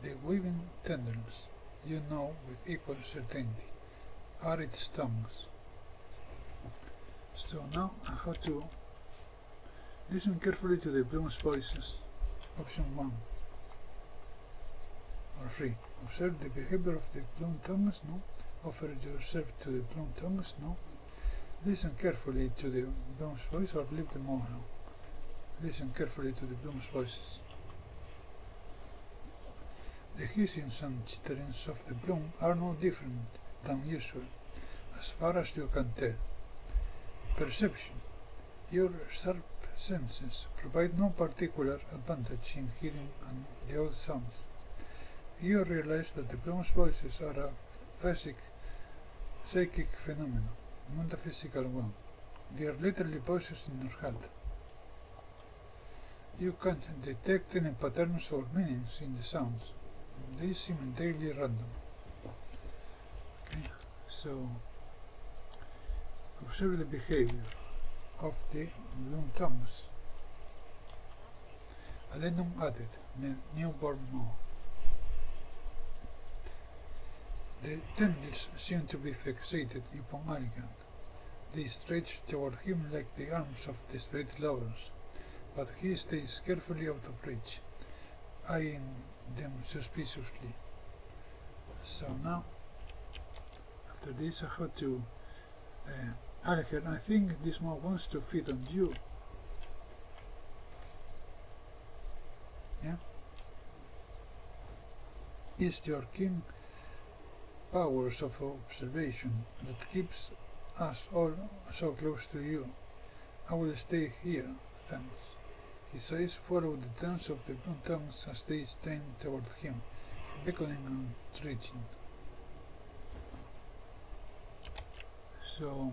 The weaving tendrils, you know with equal certainty, are its tongues. So now I have to listen carefully to the bloom's voices. Option 1 or 3. Observe the behavior of the bloom tongues, no. Offer yourself to the bloom tongues, no. Listen carefully to the bloom's voice or leave them all, no. Listen carefully to the bloom's voices. The hissings and chitterings of the bloom are no different than usual, as far as you can tell. Perception. Your sharp senses provide no particular advantage in hearing the odd sounds. You realize that the bloom's voices are a psychic phenomenon, not a physical one. They are literally voices in your head. You can't detect any patterns or meanings in the sounds. They seem entirely random. Okay, so observe the behavior of the bloom tongues. Addendum added, the newborn mow. The tendrils seem to be fixated upon Alligan. They stretch toward him like the arms of desperate lovers, but he stays carefully out of reach, eyeing them suspiciously. So now, after this, I have to Alligan, I think this mob wants to feed on you. Yeah? It's your keen powers of observation that keeps us all so close to you. I will stay here, thanks. His eyes follow the dance of the bloom tongues as they strain toward him, beckoning and reaching. So,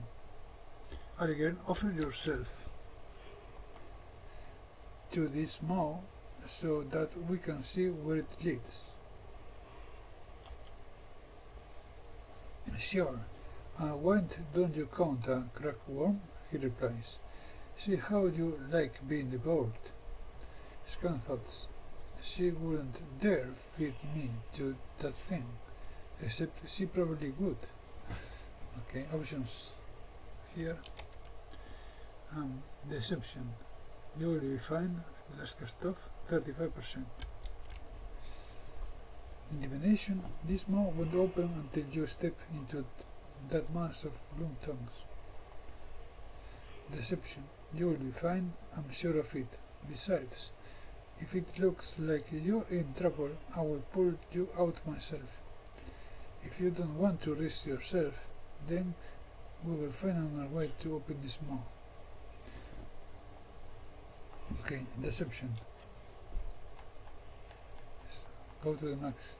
Alligan, offer yourself to this mow so that we can see where it leads. Sure. Why don't you count a cracked worm? He replies. See how you like being devoured. Scan thoughts. She wouldn't dare feed me to that thing, except she probably would. Okay, options here. Deception. You will be fine. Let's cast off 35%. Intimidation. This mouth won't open until you step into that mass of bloom tongues. Deception. You will be fine. I'm sure of it. Besides, if it looks like you're in trouble, I will pull you out myself. If you don't want to risk yourself, then we will find another way to open this mouth. Okay, deception. Go to the max.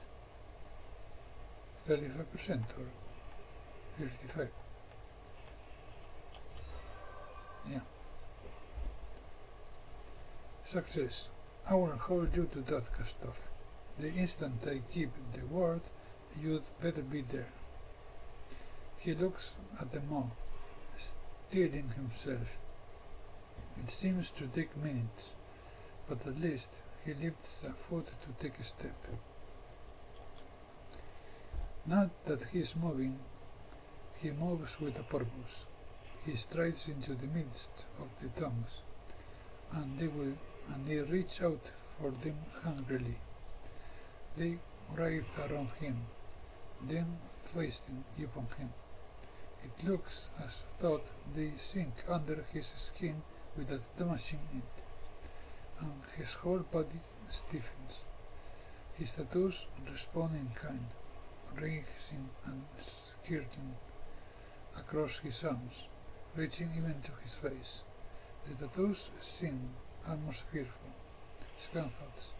35% or 55%. Yeah. Success. I will hold you to that cast off. The instant I give the word, you'd better be there. He looks at the mouth, steeling himself. It seems to take minutes, but at least he lifts a foot to take a step. Not that he is moving, he moves with a purpose. He strides into the midst of the tongues, and they reach out for them hungrily. They writhe around him, then feasting upon him. It looks as though they sink under his skin without damaging it, and his whole body stiffens. His tattoos respond in kind, racing and skirting across his arms, reaching even to his face. The tattoos seem almost fearful. Scan thoughts.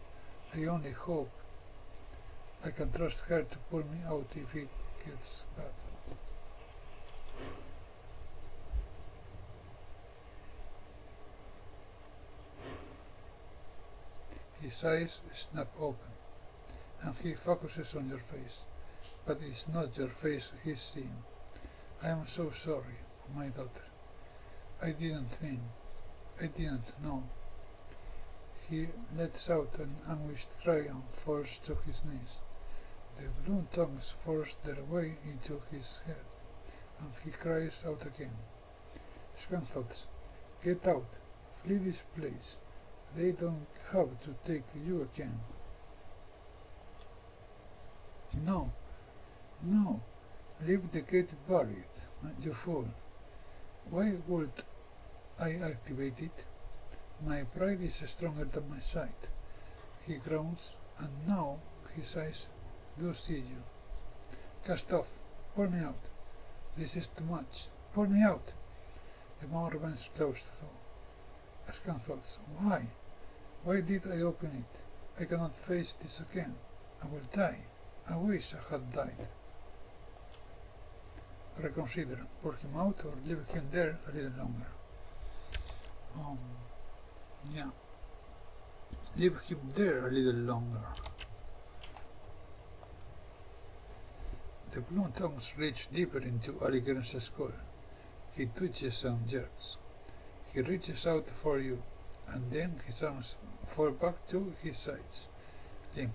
I only hope I can trust her to pull me out if it gets bad. His eyes snap open, and he focuses on your face, but it's not your face he's seeing. I am so sorry, my daughter. I didn't know. He lets out an anguished cry and falls to his knees. The blue tongues force their way into his head, and he cries out again. Scan thoughts. Get out. Flee this place. They don't have to take you again. No. Leave the gate barred, you fool. Why would I activate it? My pride is stronger than my sight. He groans, and now his eyes do see you. Cast off. Pull me out. This is too much. Pull me out. The mouth remains closed, though. Scan thoughts. Why? Why did I open it? I cannot face this again. I will die. I wish I had died. Reconsider. Pull him out or leave him there a little longer. Yeah. Leave him there a little longer. The blue tongues reach deeper into Aliger's skull. He twitches and jerks. He reaches out for you, and then his arms fall back to his sides. Limp.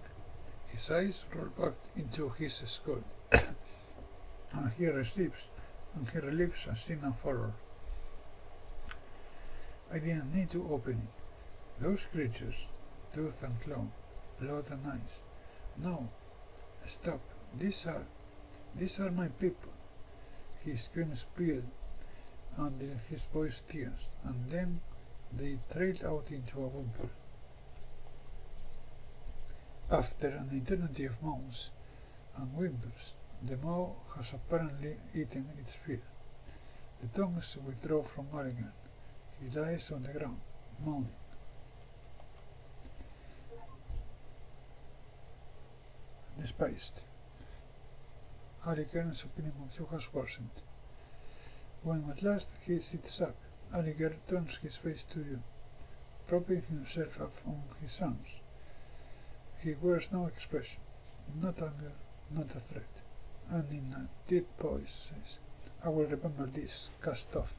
His eyes roll back into his skull, and he relieves a scene of horror. I didn't need to open it. Those creatures, tooth and claw, blood and eyes. No, stop. These are my people. He screams peeled under his voice tears, and then they trail out into a whimper. After an eternity of moans and whimpers, the maw has apparently eaten its fill. The tongues withdraw from Aliger. He lies on the ground, moaning. Despised. Aliger's opinion of you has worsened. When at last he sits up, Aliger turns his face to you, propping himself up on his arms. He wears no expression, not anger, not a threat, and in a deep voice says, I will remember this, cast off.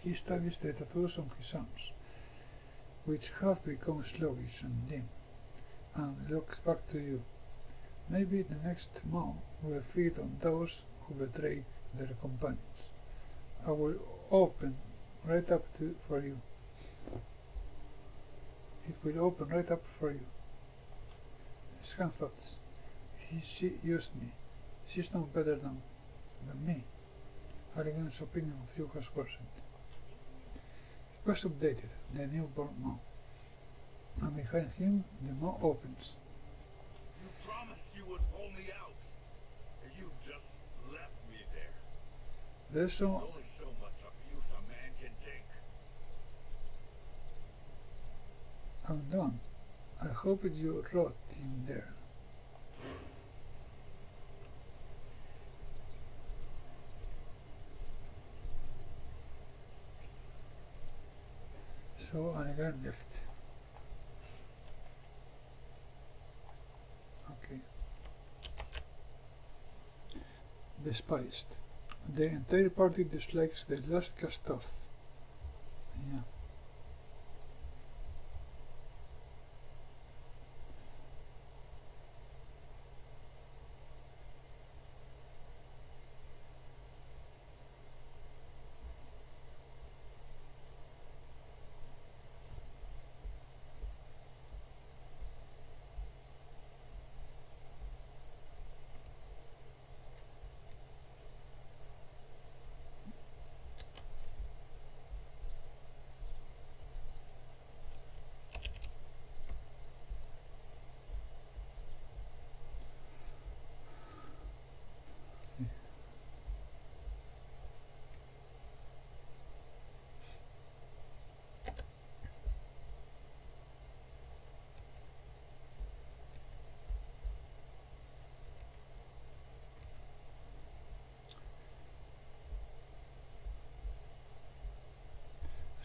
He studies the tattoos on his arms, which have become sluggish and dim, and looks back to you. Maybe the next maw will feed on those who betray their companions. I will open right up for you. It will open right up for you. Scan thoughts. She used me. She's no better than me. Halligan's opinion of you has worsened. He was updated, the newborn Mo. And behind him, the Mo opens. You promised you would pull me out. And you just left me there. There's There's only so much abuse a man can take. I'm done. I hope you rot in there. So Anagar left. Okay. Despised. The entire party dislikes the last cast off. Yeah.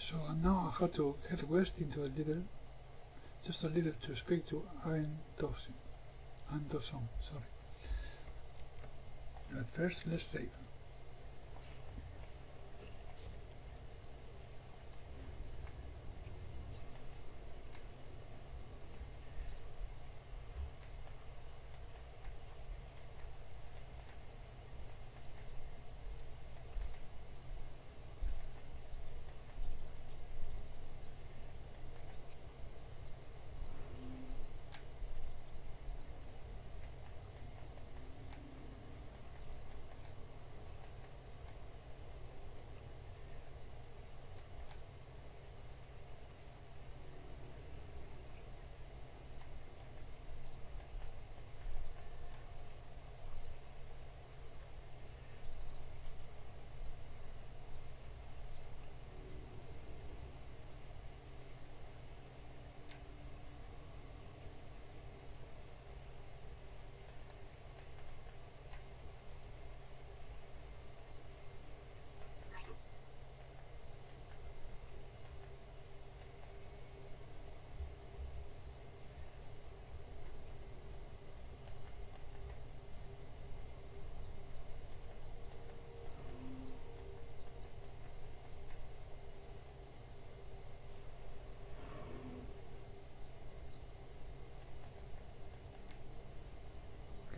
So now I have to head west into just a little to speak to Antoson, sorry. But first, let's save.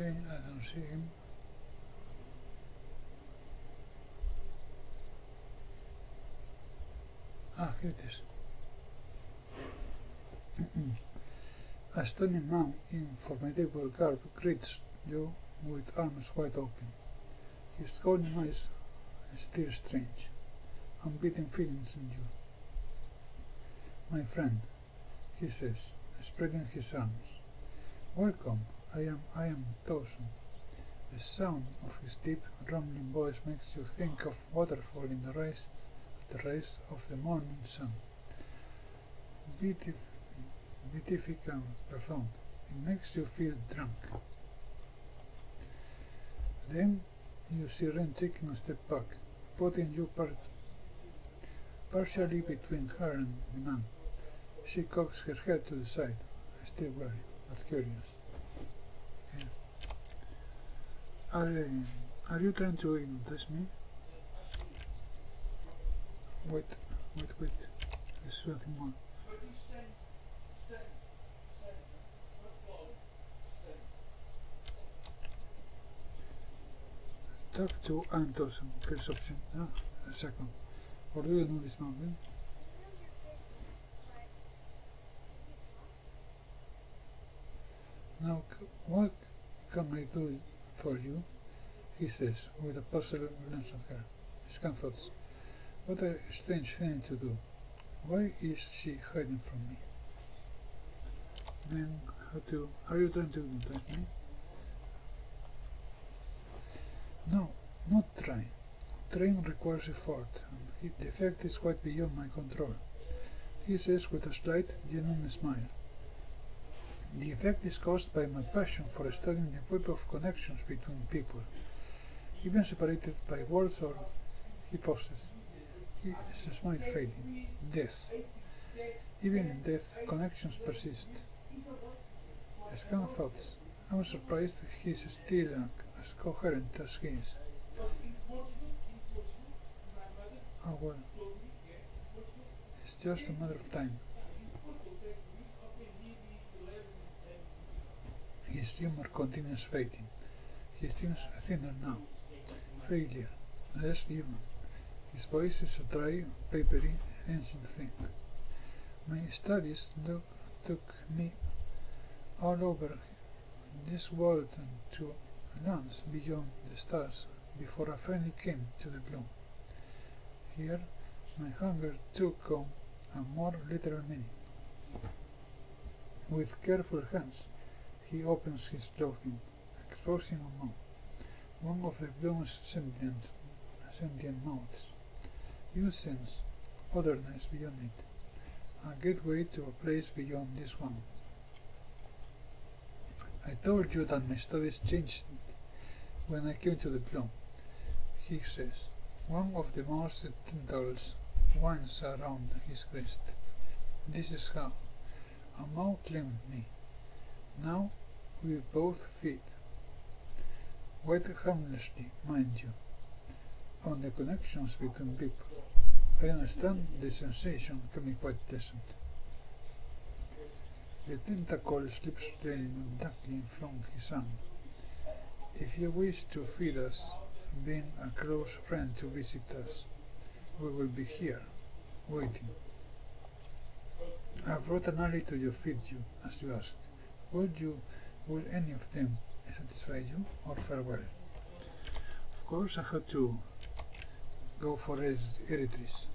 Okay, I don't see him. Ah, here it is. A stunning man in formidable garb greets you with arms wide open. His golden eyes stir strange, unbeaten feelings in you. My friend, he says, spreading his arms. Welcome, I am Tosun. The sound of his deep, rumbling voice makes you think of waterfall in the rise of the morning sun. Beatific and profound. It makes you feel drunk. Then you see Ren taking a step back, putting you partially between her and the man. She cocks her head to the side, still wary, but curious. Yeah. Are you trying to hypnotize me? Wait. There's something more. Talk to Antoson, first option. No, a second. Or do you know this mountain? Now, what can I do for you? He says, with a puzzled glance at her. Scan thoughts. What a strange thing to do. Why is she hiding from me? Then, are you trying to tempt me? No, not trying. Trying requires effort, and the effect is quite beyond my control. He says with a slight, genuine smile. The effect is caused by my passion for studying the web of connections between people, even separated by words or, he pauses. His smile fading. Death. Even in death, connections persist. Scan thoughts. I'm surprised he's still as coherent as he is. Oh well. It's just a matter of time. His humor continues fading. He seems thinner now. Failure. Less human. His voice is a dry, papery, ancient thing. My studies took me all over this world and to lands beyond the stars before I finally came to the bloom. Here, my hunger took on a more literal meaning. With careful hands, he opens his clothing, exposing a mouth, one of the bloom's sentient mouths. You sense otherness beyond it, a gateway to a place beyond this one. I told you that my studies changed when I came to the bloom, he says. One of the most tentacles winds around his crest. This is how. A mouth claimed me. Now we both feed. Wait harmlessly, mind you, on the connections between people. I understand the sensation can be quite pleasant. The tentacle slips reluctantly from his arm. If you wish to feed us, being a close friend to visit us, we will be here, waiting. I brought an ally to feed you, as you asked. Will any of them satisfy you, or farewell? Of course I had to go for Eritreus.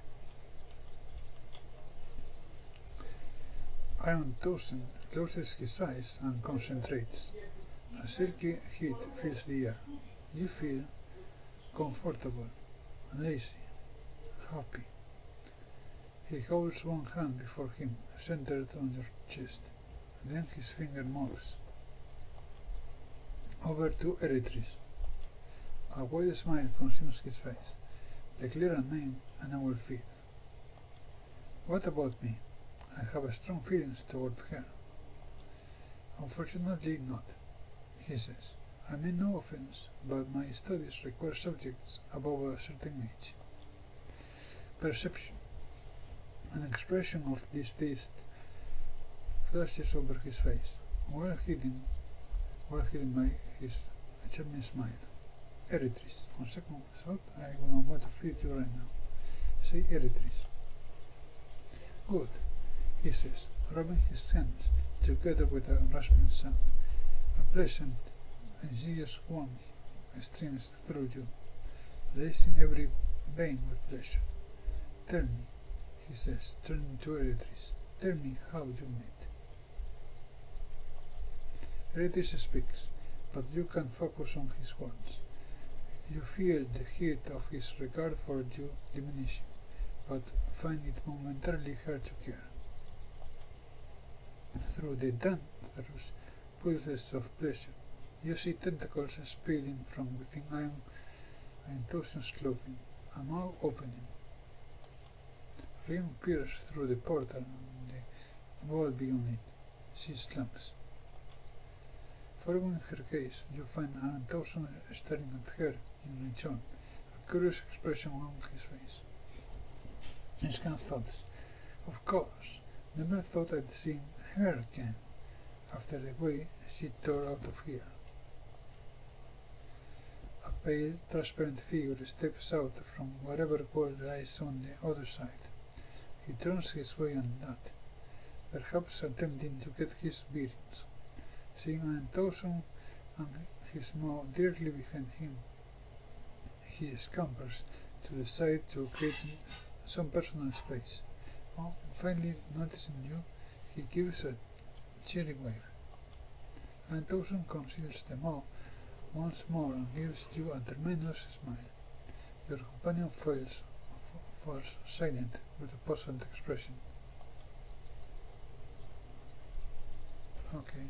Iron Tosin closes his eyes and concentrates. A silky heat fills the air. You feel comfortable, lazy, happy. He holds one hand before him, centered on your chest. Then his finger moves over to Eritreus. A wide smile consumes his face. Declare a name and I will feed. What about me? I have strong feelings toward her. Unfortunately not, he says. I mean no offense, but my studies require subjects above a certain age. Perception. An expression of distaste flashes over his face, well hidden by his charming smile. Eritreus. 1 second thought, I will want to feed you right now. Say Eritreus. Good, he says, rubbing his hands together with a rasping sound. A pleasant, insidious warmth streams through you, lacing every vein with pleasure. Tell me, he says, turning to Eritreus, tell me how you met. Eritreus speaks, but you can focus on his words. You feel the heat of his regard for you diminishing, but find it momentarily hard to care. Through the dangerous pulses of pleasure, you see tentacles spilling from within Iron Tosin's clothing, a mouth opening. Rain peers through the portal and the wall beyond it. She slumps. Following her gaze, you find Iron Tosin staring at her in return, a curious expression on his face. Scan thoughts. Of course, never thought I'd seen her again, after the way she tore out of here. A pale, transparent figure steps out from whatever world lies on the other side. He turns his way on that, perhaps attempting to get his bearings. Seeing Aunt Dawson and his maw directly behind him, he scampers to the side to create some personal space. Finally noticing you, he gives a cheery wave. Aunt Dawson conceals the maw once more and gives you a tremendous smile. Your companion falls silent with a puzzled expression. Okay.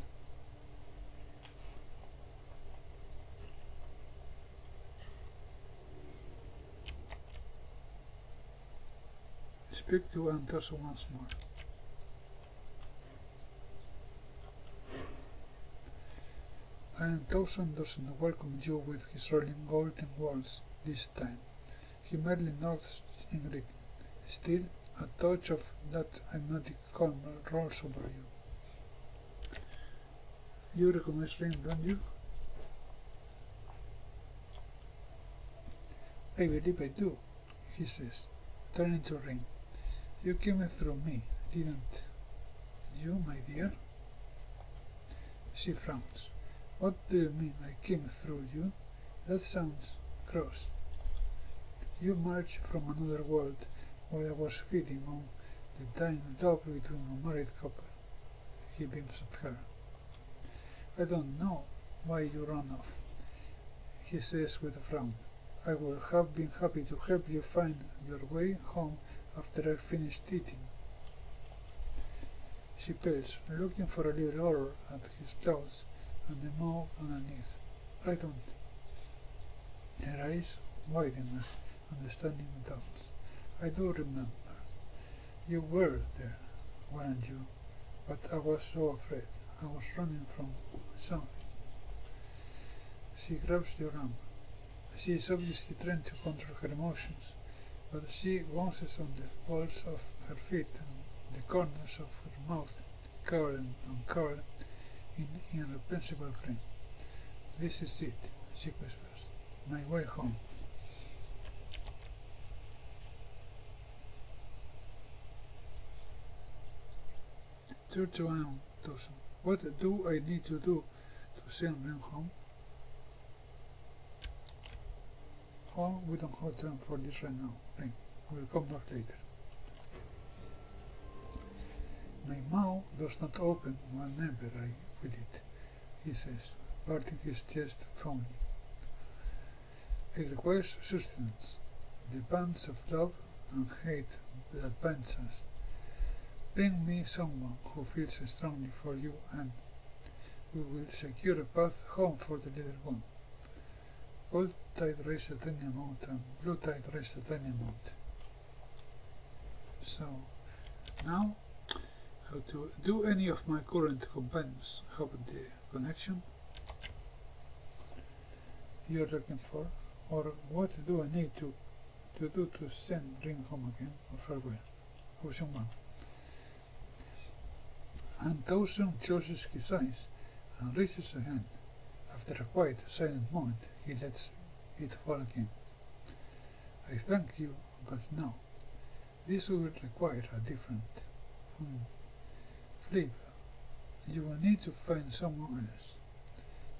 Speak to Aunt Dawson once more. Aunt Dawson doesn't welcome you with his rolling golden words this time. He merely nods in Greek. Still, a touch of that hypnotic calm rolls over you. You recognize Ring, don't you? I believe I do, he says, turning to Ring. You came through me, didn't you, my dear? She frowns. What do you mean I came through you? That sounds gross. You marched from another world while I was feeding on the dying love between a married couple. He beams at her. I don't know why you ran off, he says with a frown. I would have been happy to help you find your way home after I finished eating. She pales, looking for a little horror at his clothes and the maw underneath. I don't. Her eyes widen as understanding dawns. I do remember. You were there, weren't you? But I was so afraid. I was running from something. She grabs your arm. She is obviously trying to control her emotions, but she bounces on the balls of her feet and the corners of her mouth, curl and uncurl in irrepressible grin. This is it, she whispers. My way home. Turn to Aunt Dawson. What do I need to do to send Ren home? Oh, we don't have time for this right now, Ren. We'll come back later. My mouth does not open whenever I will it, he says, parting his chest fondly. It requires sustenance, the bands of love and hate that binds us. Bring me someone who feels strongly for you, and we will secure a path home for the little one. Gold tide raised at any amount, and blue tide raised at any amount. So, now, how to do any of my current companions have the connection you're looking for, or what do I need to do to send Ring home again or farewell? Option 1. Aunt Dawson closes his eyes and raises a hand. After a quiet, silent moment, he lets it fall again. I thank you, but no. This will require a different flavor. You will need to find someone else.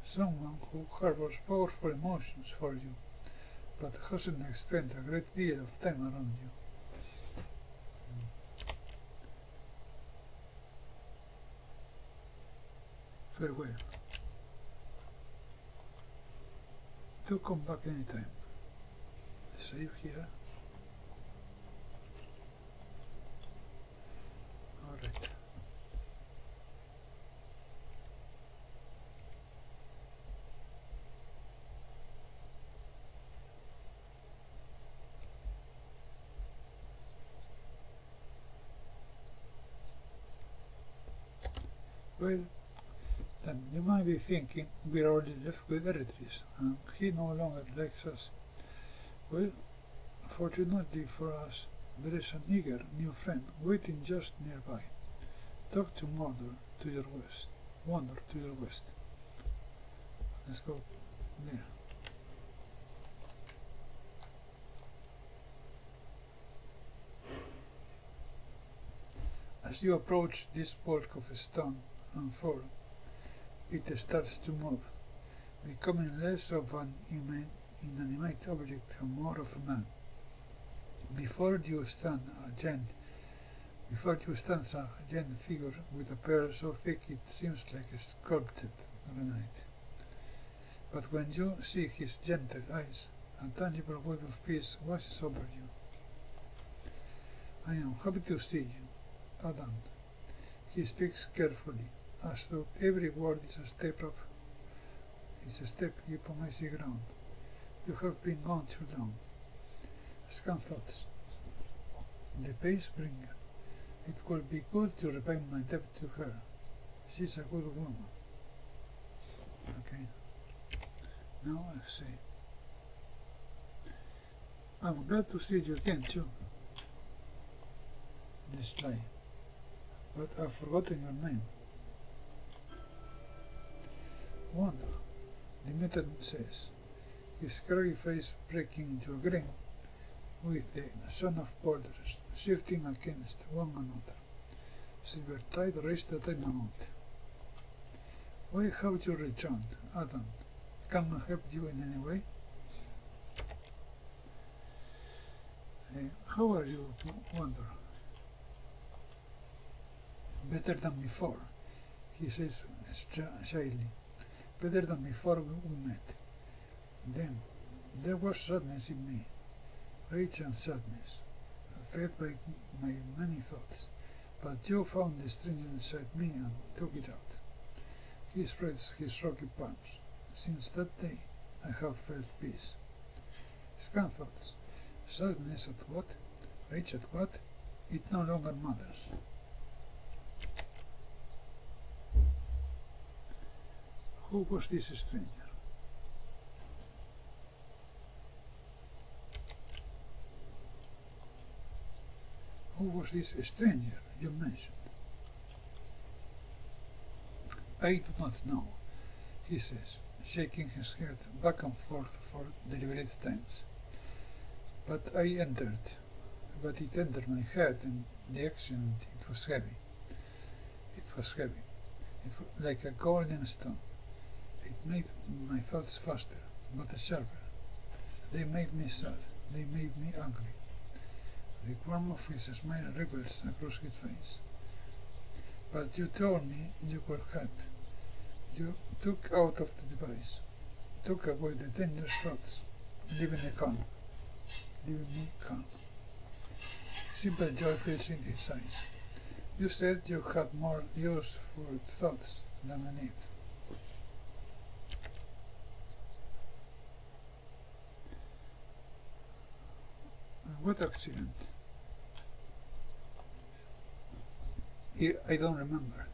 Someone who harbors powerful emotions for you, but hasn't spent a great deal of time around you. Farewell. Do come back anytime. Save here. Alright. Well, then you might be thinking we're already left with Eretris, and he no longer likes us. Well, fortunately for us, there is an eager new friend waiting just nearby. Talk to Wander to your west. Let's go there. As you approach this bulk of stone and fall, it starts to move, becoming less of an inanimate object and more of a man. Before you stands a giant figure with a pearl so thick it seems like a sculpted granite. But when you see his gentle eyes, a tangible wave of peace washes over you. I am happy to see you, Adam. He speaks carefully, as though every word is a step upon icy ground. You have been gone too long. Scan thoughts. The pace bringer. It would be good to repay my debt to her. She's a good woman. Okay. Now I say. I'm glad to see you again too. This lie. But I've forgotten your name. Wanda, the mutant says, his scary face breaking into a grin, with the sun of boulders shifting against one another. Silver tide raised at any moment. Why have you returned, Adam? Can I help you in any way? How are you, Wanda? Better than before, he says shyly. Better than before we met. Then, there was sadness in me, rage and sadness, fed by my many thoughts, but you found the strength inside me and took it out. He spreads his rocky palms. Since that day, I have felt peace. Scan thoughts. Sadness at what? Rage at what? It no longer matters. Who was this stranger? Who was this stranger you mentioned? I do not know, he says, shaking his head back and forth for deliberate times. But it entered my head, and the accent, it was heavy. It was heavy, like a golden stone. It made my thoughts faster, but sharper. They made me sad, they made me angry. The warmth of his smile ripples across his face. But you told me you could help. You took out of the device, took away the dangerous thoughts, leaving me calm. Simple joy fills in his eyes. You said you had more use for thoughts than I need. What accident? I don't remember.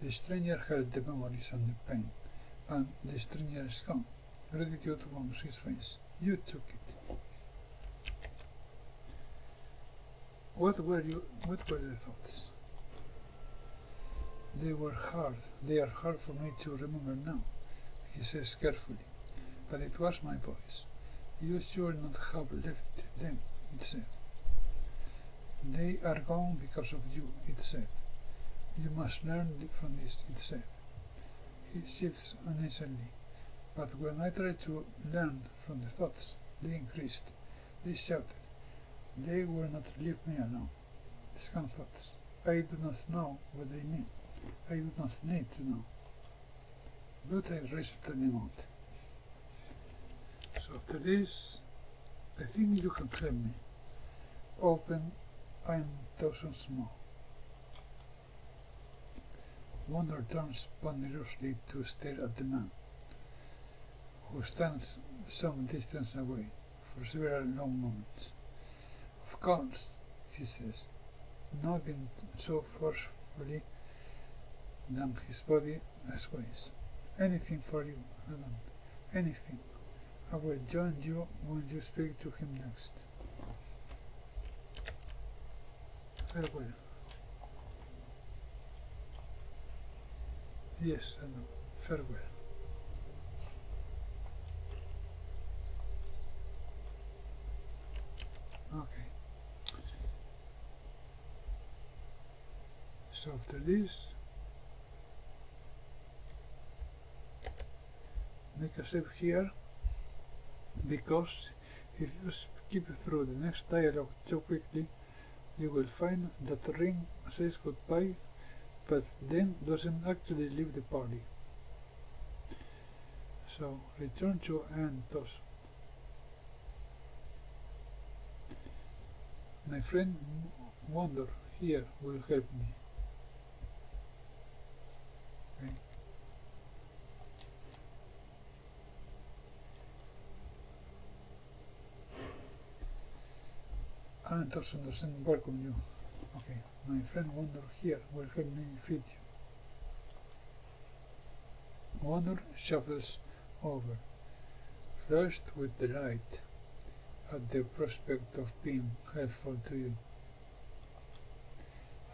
The stranger held the memories and the pain, and the stranger is gone. Gratitude warms his face. You took it. What were the thoughts? They were hard. They are hard for me to remember now, he says carefully. But it was my voice. You should not have left them, it said. They are gone because of you, it said. You must learn from this, it said. He shifts uneasily, but when I tried to learn from the thoughts, they increased. They shouted. They will not leave me alone. Scan thoughts. I do not know what they mean. I do not need to know. But I raised at any moment. So after this, I think you can help me. Open, I'm thousands more. Wonder turns ponderously to stare at the man, who stands some distance away for several long moments. Of course, he says, nodding so forcefully that his body sways. Anything for you, Adam, anything. I will join you when you speak to him next. Farewell. Yes, Adam, farewell. Okay. So after this, make a save here, because if you skip through the next dialogue too quickly, you will find that the ring says goodbye, but then doesn't actually leave the party. So return to Antos. My friend Wonder here will help me. Okay. Antos doesn't welcome you. Okay, my friend Wonder here will help me feed you. Wonder shuffles over, flushed with delight at the prospect of being helpful to you.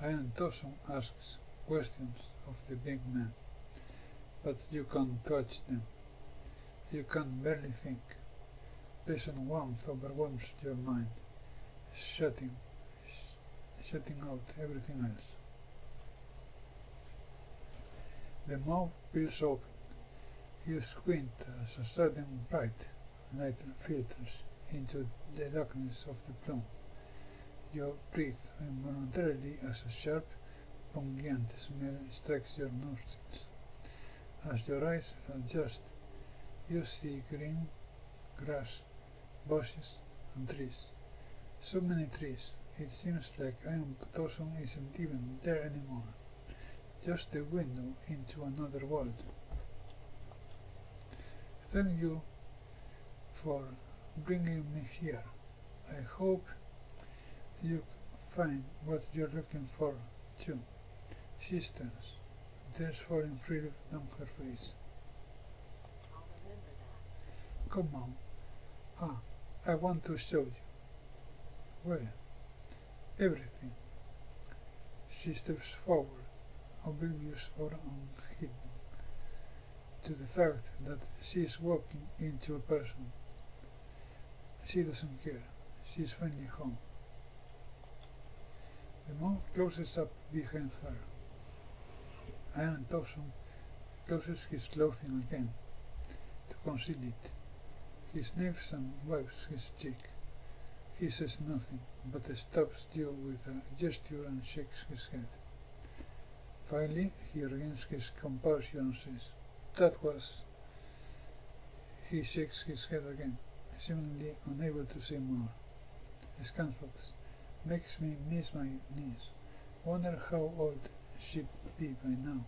Ian Tosun asks questions of the big man, but you can't touch them. You can barely think. Pleasant warmth overwhelms your mind, shutting out everything else. The mouth peels open. You squint as a sudden bright light filters into the darkness of the plume. You breathe involuntarily as a sharp, pungent smell strikes your nostrils. As your eyes adjust, you see green, grass, bushes, and trees. So many trees, it seems like Iron Tosun isn't even there anymore. Just a window into another world. Thank you for bringing me here. I hope you find what you're looking for too. She stands, tears falling freely down her face. I'll remember that. Come on. I want to show you. Well, everything. She steps forward, oblivious or unhidden, to the fact that she is walking into a person. She doesn't care. She is finally home. The monk closes up behind her. Ian Tosun closes his clothing again to conceal it. He sniffs and wipes his cheek. He says nothing, but stops you with a gesture and shakes his head. Finally, he regains his composure and says, "That was..." He shakes his head again, seemingly unable to say more. Scanthots makes me miss my niece. Wonder how old she'd be by now.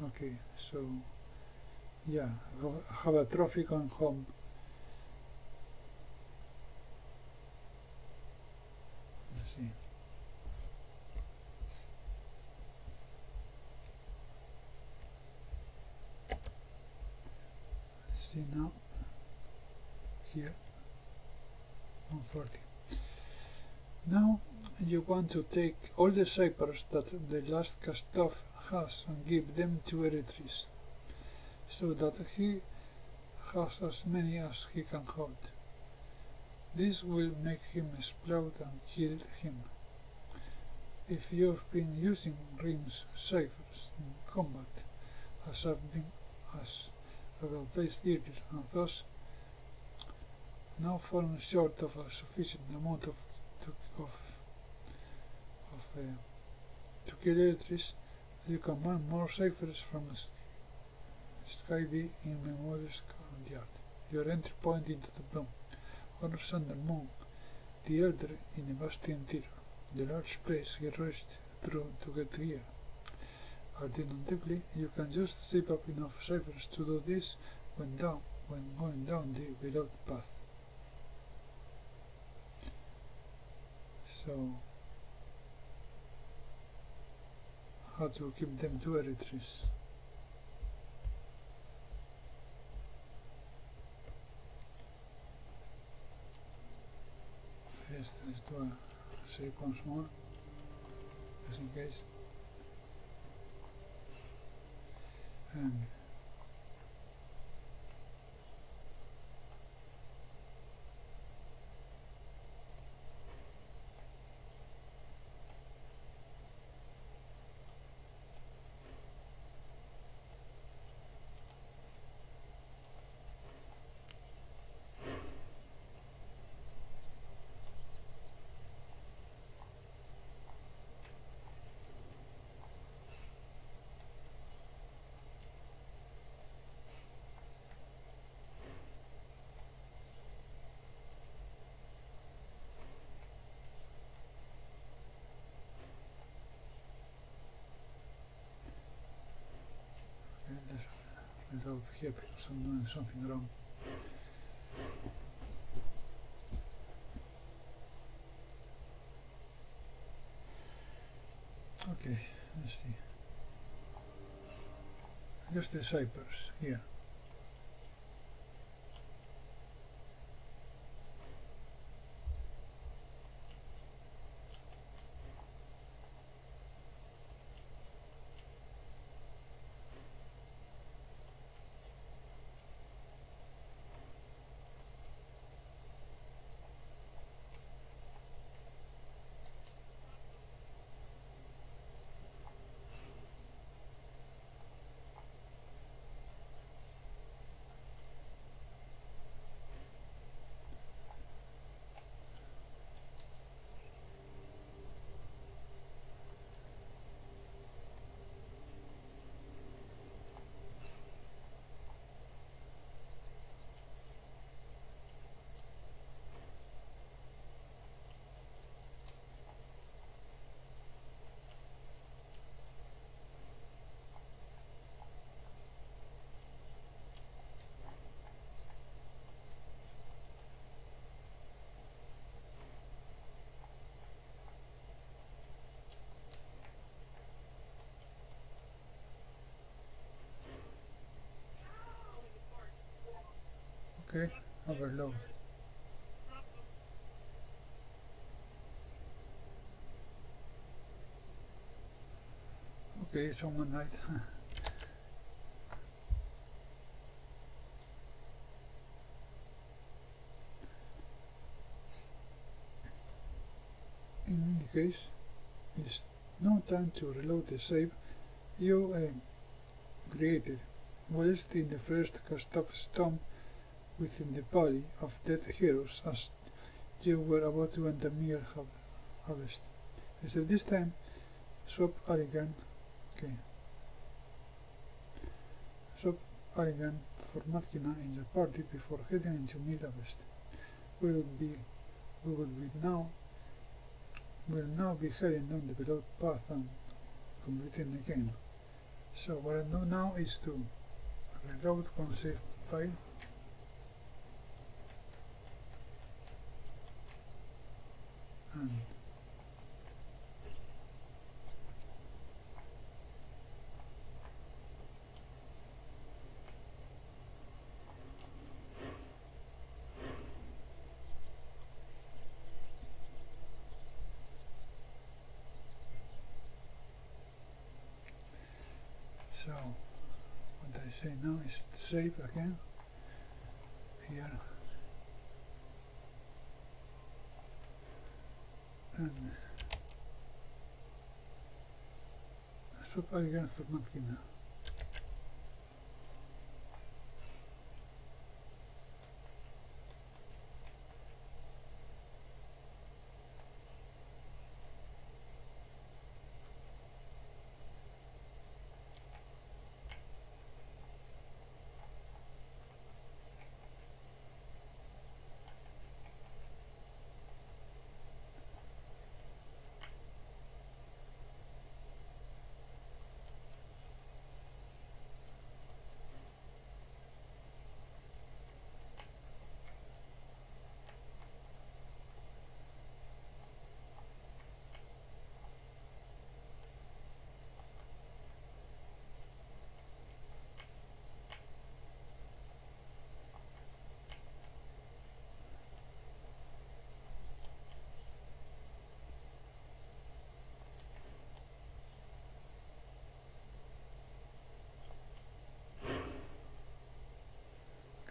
Okay, so yeah, have a trophy going home. Let's see. See now, here, 140. Now you want to take all the ciphers that the last cast-off has and give them to Eretris, so that he has as many as he can hold. This will make him explode and kill him. If you've been using Rim's ciphers in combat, as I've placed earlier, and thus now fallen short of a sufficient amount to kill Eretris, you can find more ciphers from Skyby in Memorial's courtyard, your entry point into the Bloom, or Sander Moon, the Elder in the Bastion Tier, the large place he rushed through to get here. Alternatively, you can just save up enough ciphers to do this when going down the beloved path. So, how to keep them to Eretris? First, let's do a save once more, just in case. And let's over here because I'm doing something wrong. Okay, let's see. Just the ciphers here. Okay, overload. Okay, someone died. In any case, it's no time to reload the save you created. Whilst in the first cast of stone within the body of dead heroes as you were about to enter mere harvest. Instead this time, swap Arigan. Okay. Swap Arigan for Matkina in your party before heading into mere harvest. We will now be heading down the below path and completing the game. So what I do now is to reload one save file and so what I say now is to save again here and swap again for Matkina.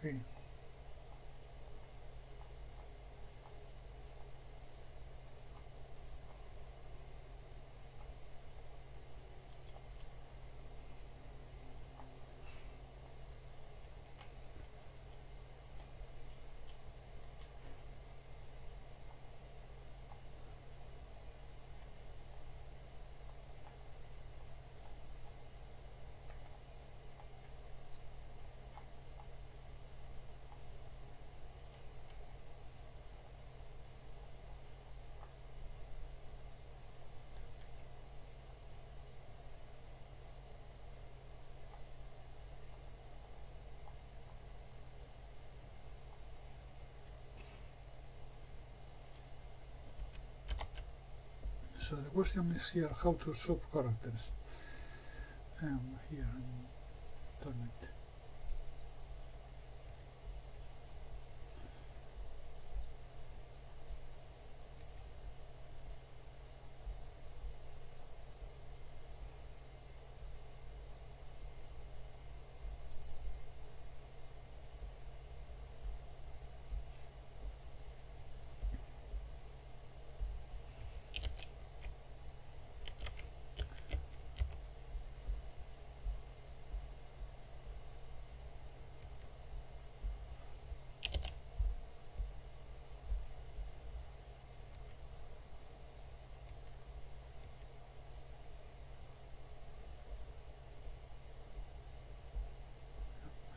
Okay. So the question is here how to swap characters. Here in Torment.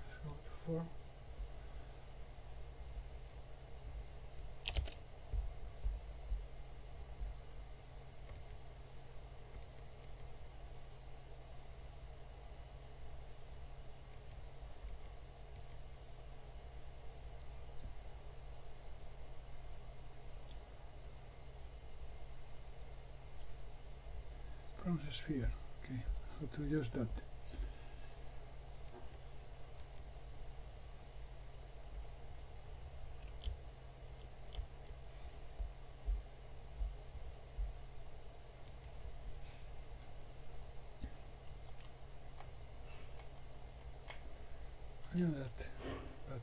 Let's go to 4. Bronze sphere. Okay, how to use that? I knew that, but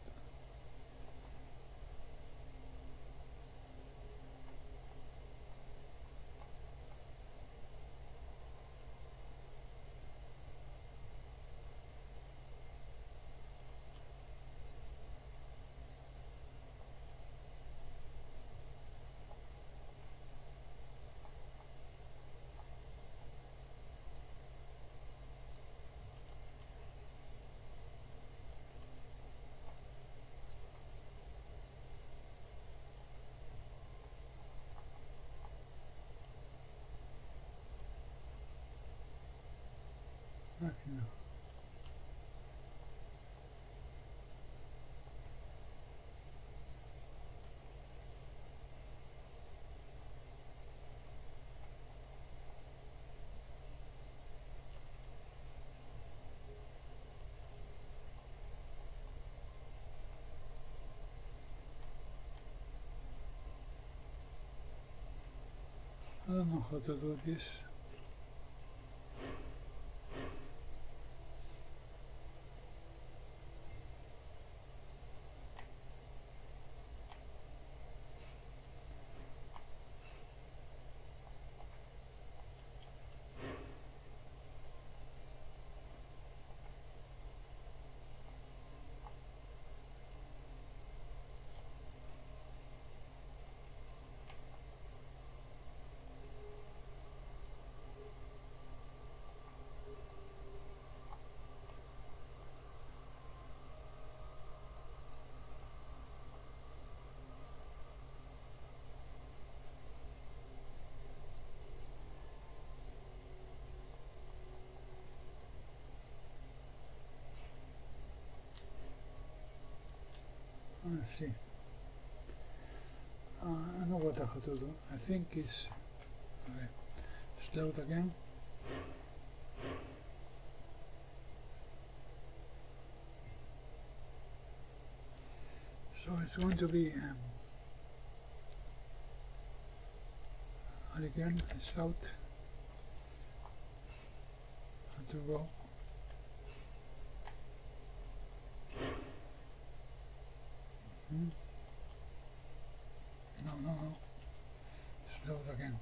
nothing now. I don't know how to do this. Let's see. I know what I have to do. I think it's okay. Slow it again. So it's going to be and again south. Have to go. No, no, no. Slow it again.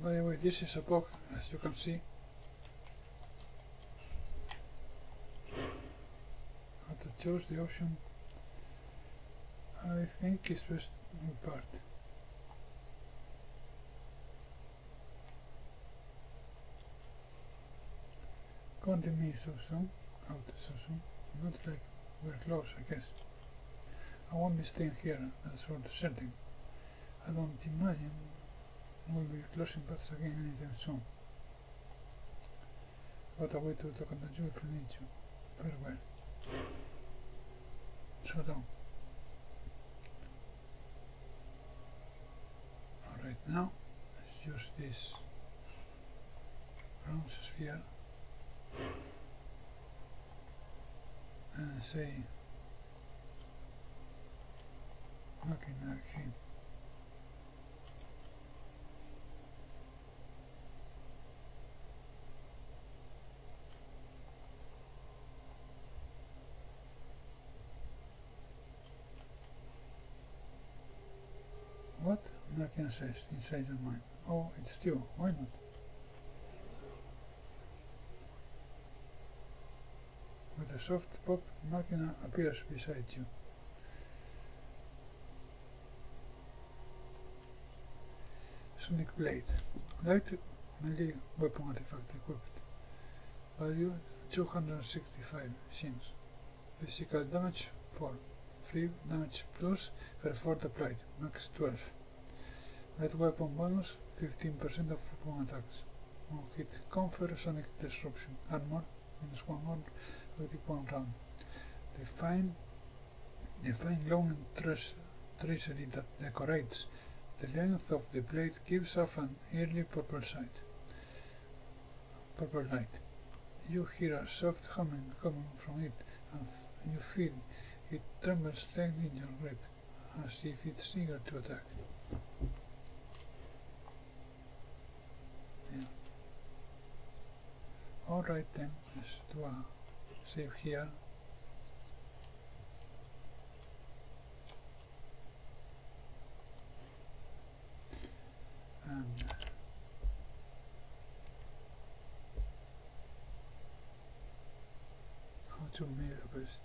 By the way, this is a book, as you can see. How to choose the option. I think it's best part. Continue so soon. Out so soon. Not like we're close, I guess. I won't be staying here, that's for the certain. I don't imagine we'll be closing paths again anytime soon. Got a way to talk to you if we need you. Farewell. So long. Alright, now let's use this bronze sphere and say Numenera King. What? Numenera says inside your mind. Oh, it's still. Why not? With a soft pop, Numenera appears beside you. Sonic Blade. Light melee weapon artifact equipped. Value 265 shins. Physical damage 4. Free damage plus per effort applied. Max 12. Light weapon bonus 15% of weapon attacks. One hit confer sonic disruption. Armor minus 1 more with 1 round. Define long tracery that decorates. The length of the blade gives off an eerie purple light. You hear a soft humming coming from it, and you feel it trembles slightly in your grip, as if it's eager to attack. Yeah. Alright then, let's do a save here. And how to make the best.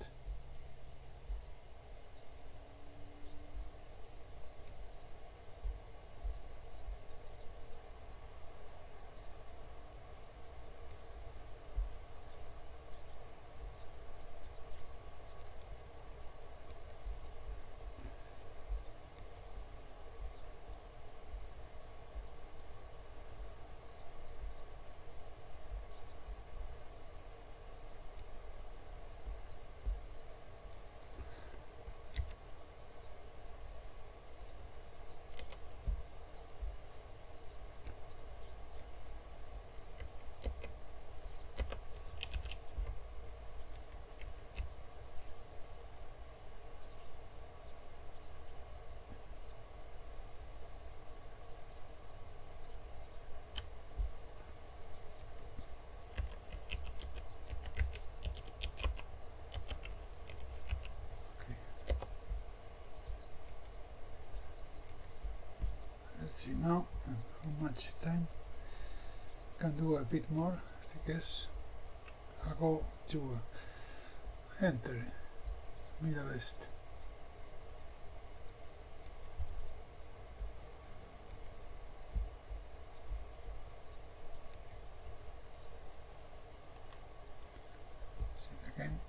See now how much time. Can do a bit more, I guess. I go to enter Middle West. See again.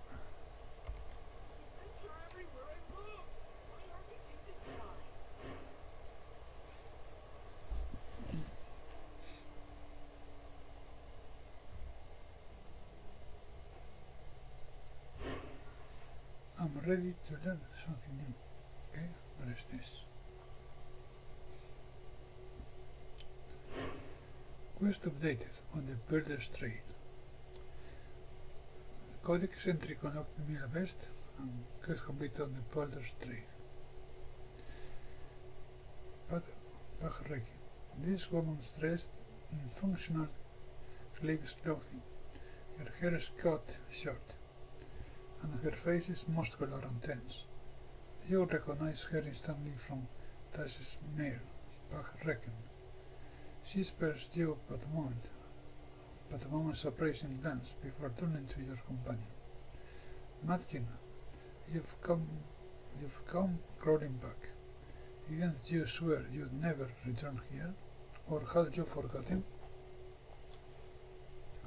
I'm ready to learn something new. Okay, what is this? Quest updated on the Builder's Trade. Codex entry unlocked the Middle West and quest completed on the Builder's Trade. But backtracking. This woman's dressed in functional sleeveless clothing. Her hair is cut short, and her face is muscular and tense. You recognize her instantly from Tash's mare, Bach Reckon. She spares you but a moment's appraising glance before turning to your companion. Matkina, you've come crawling back. Didn't you swear you'd never return here? Or had you forgotten?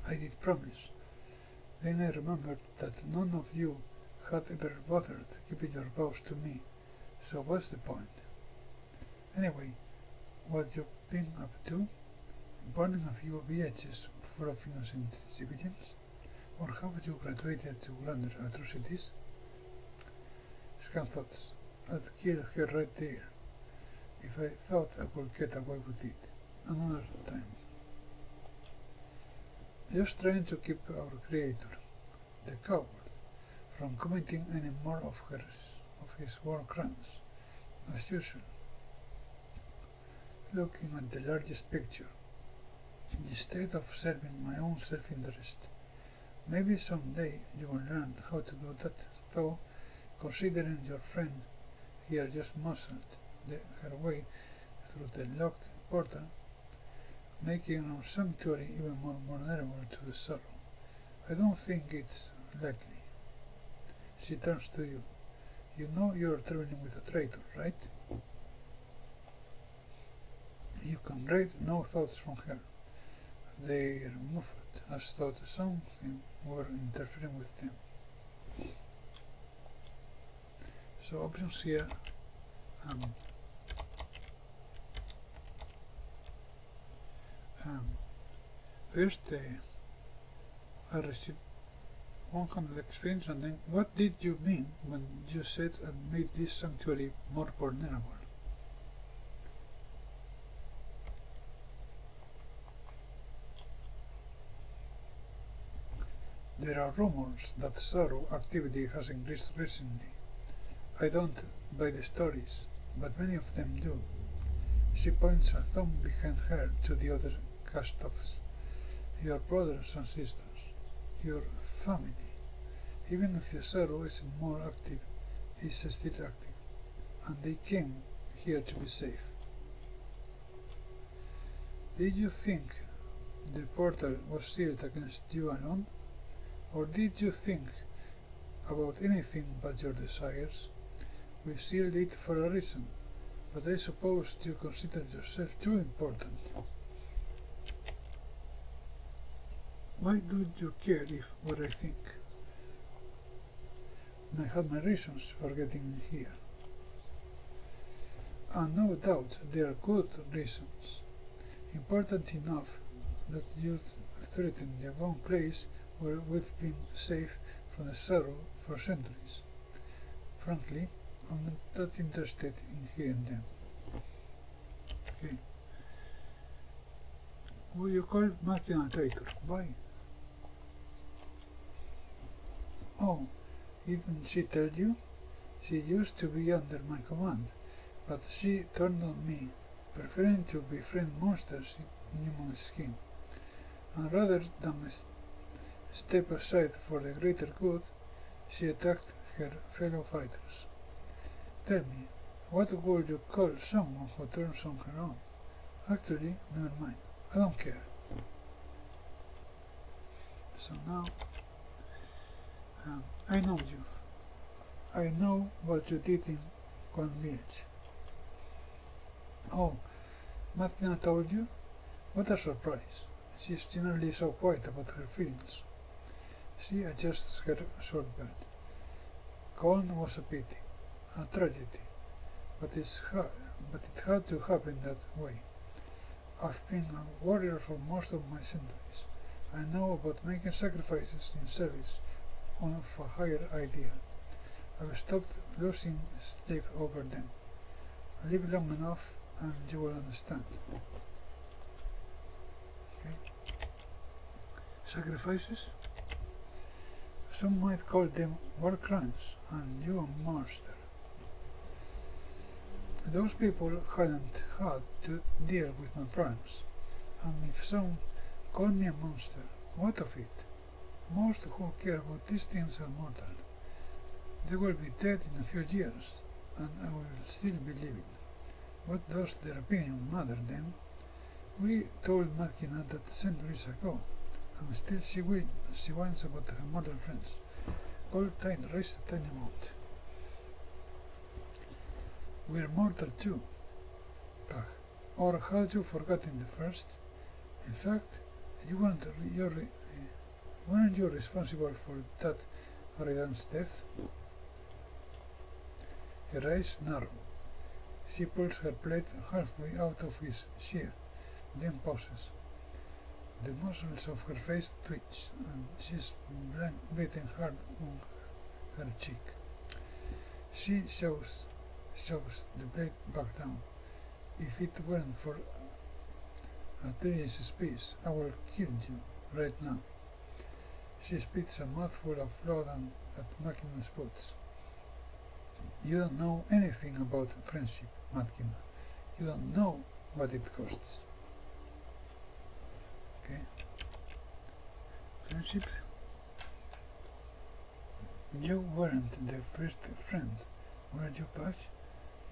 I did promise. Then I remembered that none of you had ever bothered keeping your vows to me, so what's the point? Anyway, what you been up to? Burning a few villages full of innocent civilians? Or have you graduated to grander atrocities? Scant thoughts. I'd kill her right there, if I thought I could get away with it. Another time. Just trying to keep our creator, the coward, from committing any more of his war crimes, as usual. Looking at the largest picture, instead of serving my own self-interest. Maybe someday you will learn how to do that, though, considering your friend here just muscled her way through the locked portal, making our sanctuary even more vulnerable to the sorrow. I don't think it's likely. She turns to you. You know you're traveling with a traitor, right? You can read no thoughts from her. They're muffled, as though something were interfering with them. So options here. First, I received 100 experience, and then what did you mean when you said I made this sanctuary more vulnerable? There are rumors that sorrow activity has increased recently. I don't buy the stories, but many of them do. She points a thumb behind her to the other cast-offs. Your brothers and sisters, your family. Even if the sorrow isn't more active, it's still active. And they came here to be safe. Did you think the portal was sealed against you alone? Or did you think about anything but your desires? We sealed it for a reason, but I suppose you consider yourself too important. Why do you care if what I think? I have my reasons for getting here. And no doubt they are good reasons, important enough that you threaten the wrong place where we've been safe from the sorrow for centuries. Frankly, I'm not that interested in hearing them. Okay. Will you call Martin a traitor? Why? Oh, didn't she tell you? She used to be under my command, but she turned on me, preferring to befriend monsters in human skin. And rather than step aside for the greater good, she attacked her fellow fighters. Tell me, what would you call someone who turns on her own? Actually, never mind. I don't care. So now, I know you. I know what you did in Quan Village. Oh, Martina told you? What a surprise. She is generally so quiet about her feelings. She adjusts her sword belt. Coln was a pity, a tragedy, but it had to happen that way. I've been a warrior for most of my centuries. I know about making sacrifices in service of a higher ideal. I've stopped losing sleep over them. Live long enough and you will understand. Okay. Sacrifices? Some might call them war crimes, and you a monster. Those people hadn't had to deal with my problems, and if some call me a monster, what of it? Most who care about these things are mortal. They will be dead in a few years, and I will still be living. What does their opinion matter then? We told Makina that centuries ago, and still she whines about her mortal friends. Cold Tide raised a tiny mouth. We're mortal too, Pug. Or had you forgotten the first? In fact, weren't you responsible for that Aridan's death? Her eyes narrow. She pulls her plate halfway out of his sheath, then pauses. The muscles of her face twitch, and she's beating hard on her cheek. She shoves the blade back down. If it weren't for a delicious piece, I will kill you right now. She spits a mouthful of blood at Makina's boots. You don't know anything about friendship, Makina. You don't know what it costs. Okay. Friendship? You weren't the first friend, were you, Patch?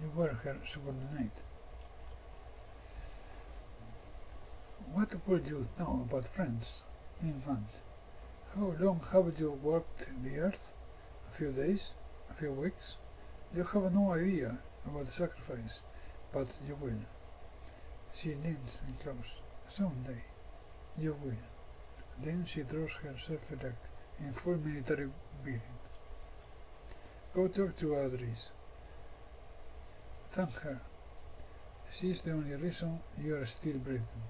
You were her subordinate. What would you know about friends, infant? How long have you walked the earth? A few days? A few weeks? You have no idea about the sacrifice, but you will. She leans in close. Someday, you will. Then she draws herself erect in full military bearing. Go talk to Adris. Thank her. She is the only reason you are still breathing.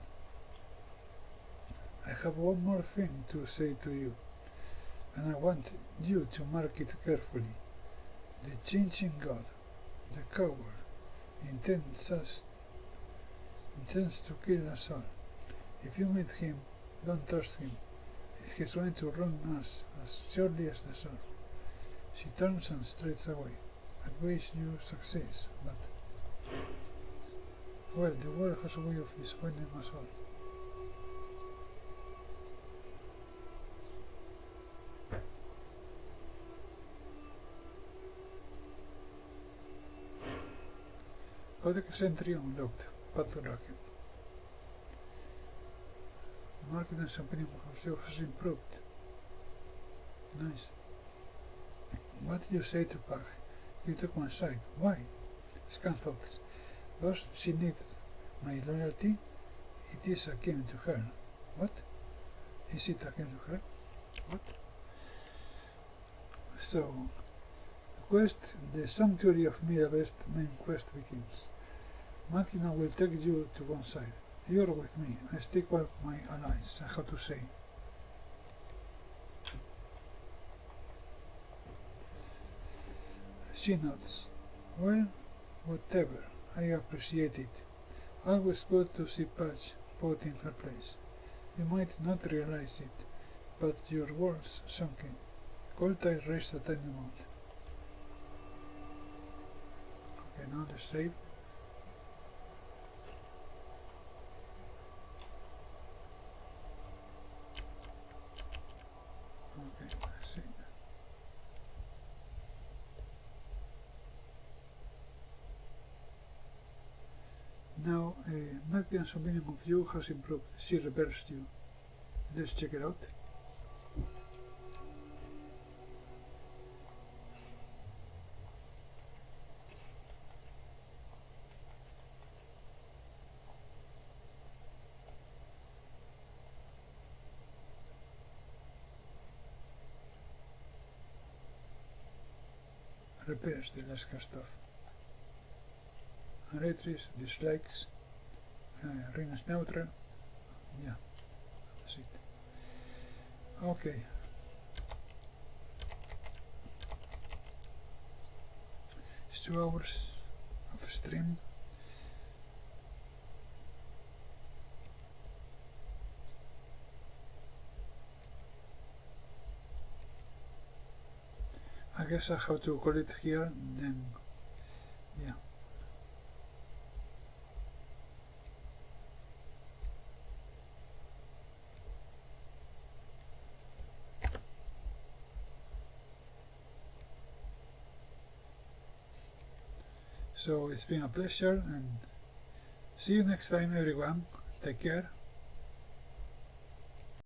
I have one more thing to say to you, and I want you to mark it carefully. The changing god, the coward, intends to kill us all. If you meet him, don't trust him. He's going to ruin us as surely as the sun. She turns and strides away. I wish you success, but... well, the world has a way of disappointing us all. Codex entry unlocked. Path Racket. Marketing's opinion of you has improved. Nice. What did you say to Pug? You took my side. Why? Scan thoughts. Does she need my loyalty? It is akin to her. What? Is it akin to her? What? So, the Sanctuary of Mirabest main quest begins. Makina will take you to one side. You're with me. I stick by my allies, I have to say. She nods. Well, whatever. I appreciate it. Always good to see Patch put in her place. You might not realize it, but your words sunk in. Cold Tide raised a tiny amount. Okay, now the save. Okay, that's it. Now, Magnan's opinion of you has improved. She reversed you. Let's check it out. Repairs the Alaska stuff. Retries, dislikes, Rena's neutral. Yeah, that's it. Okay. It's 2 hours of stream. I guess I have to call it here, then yeah. So it's been a pleasure, and see you next time everyone. Take care.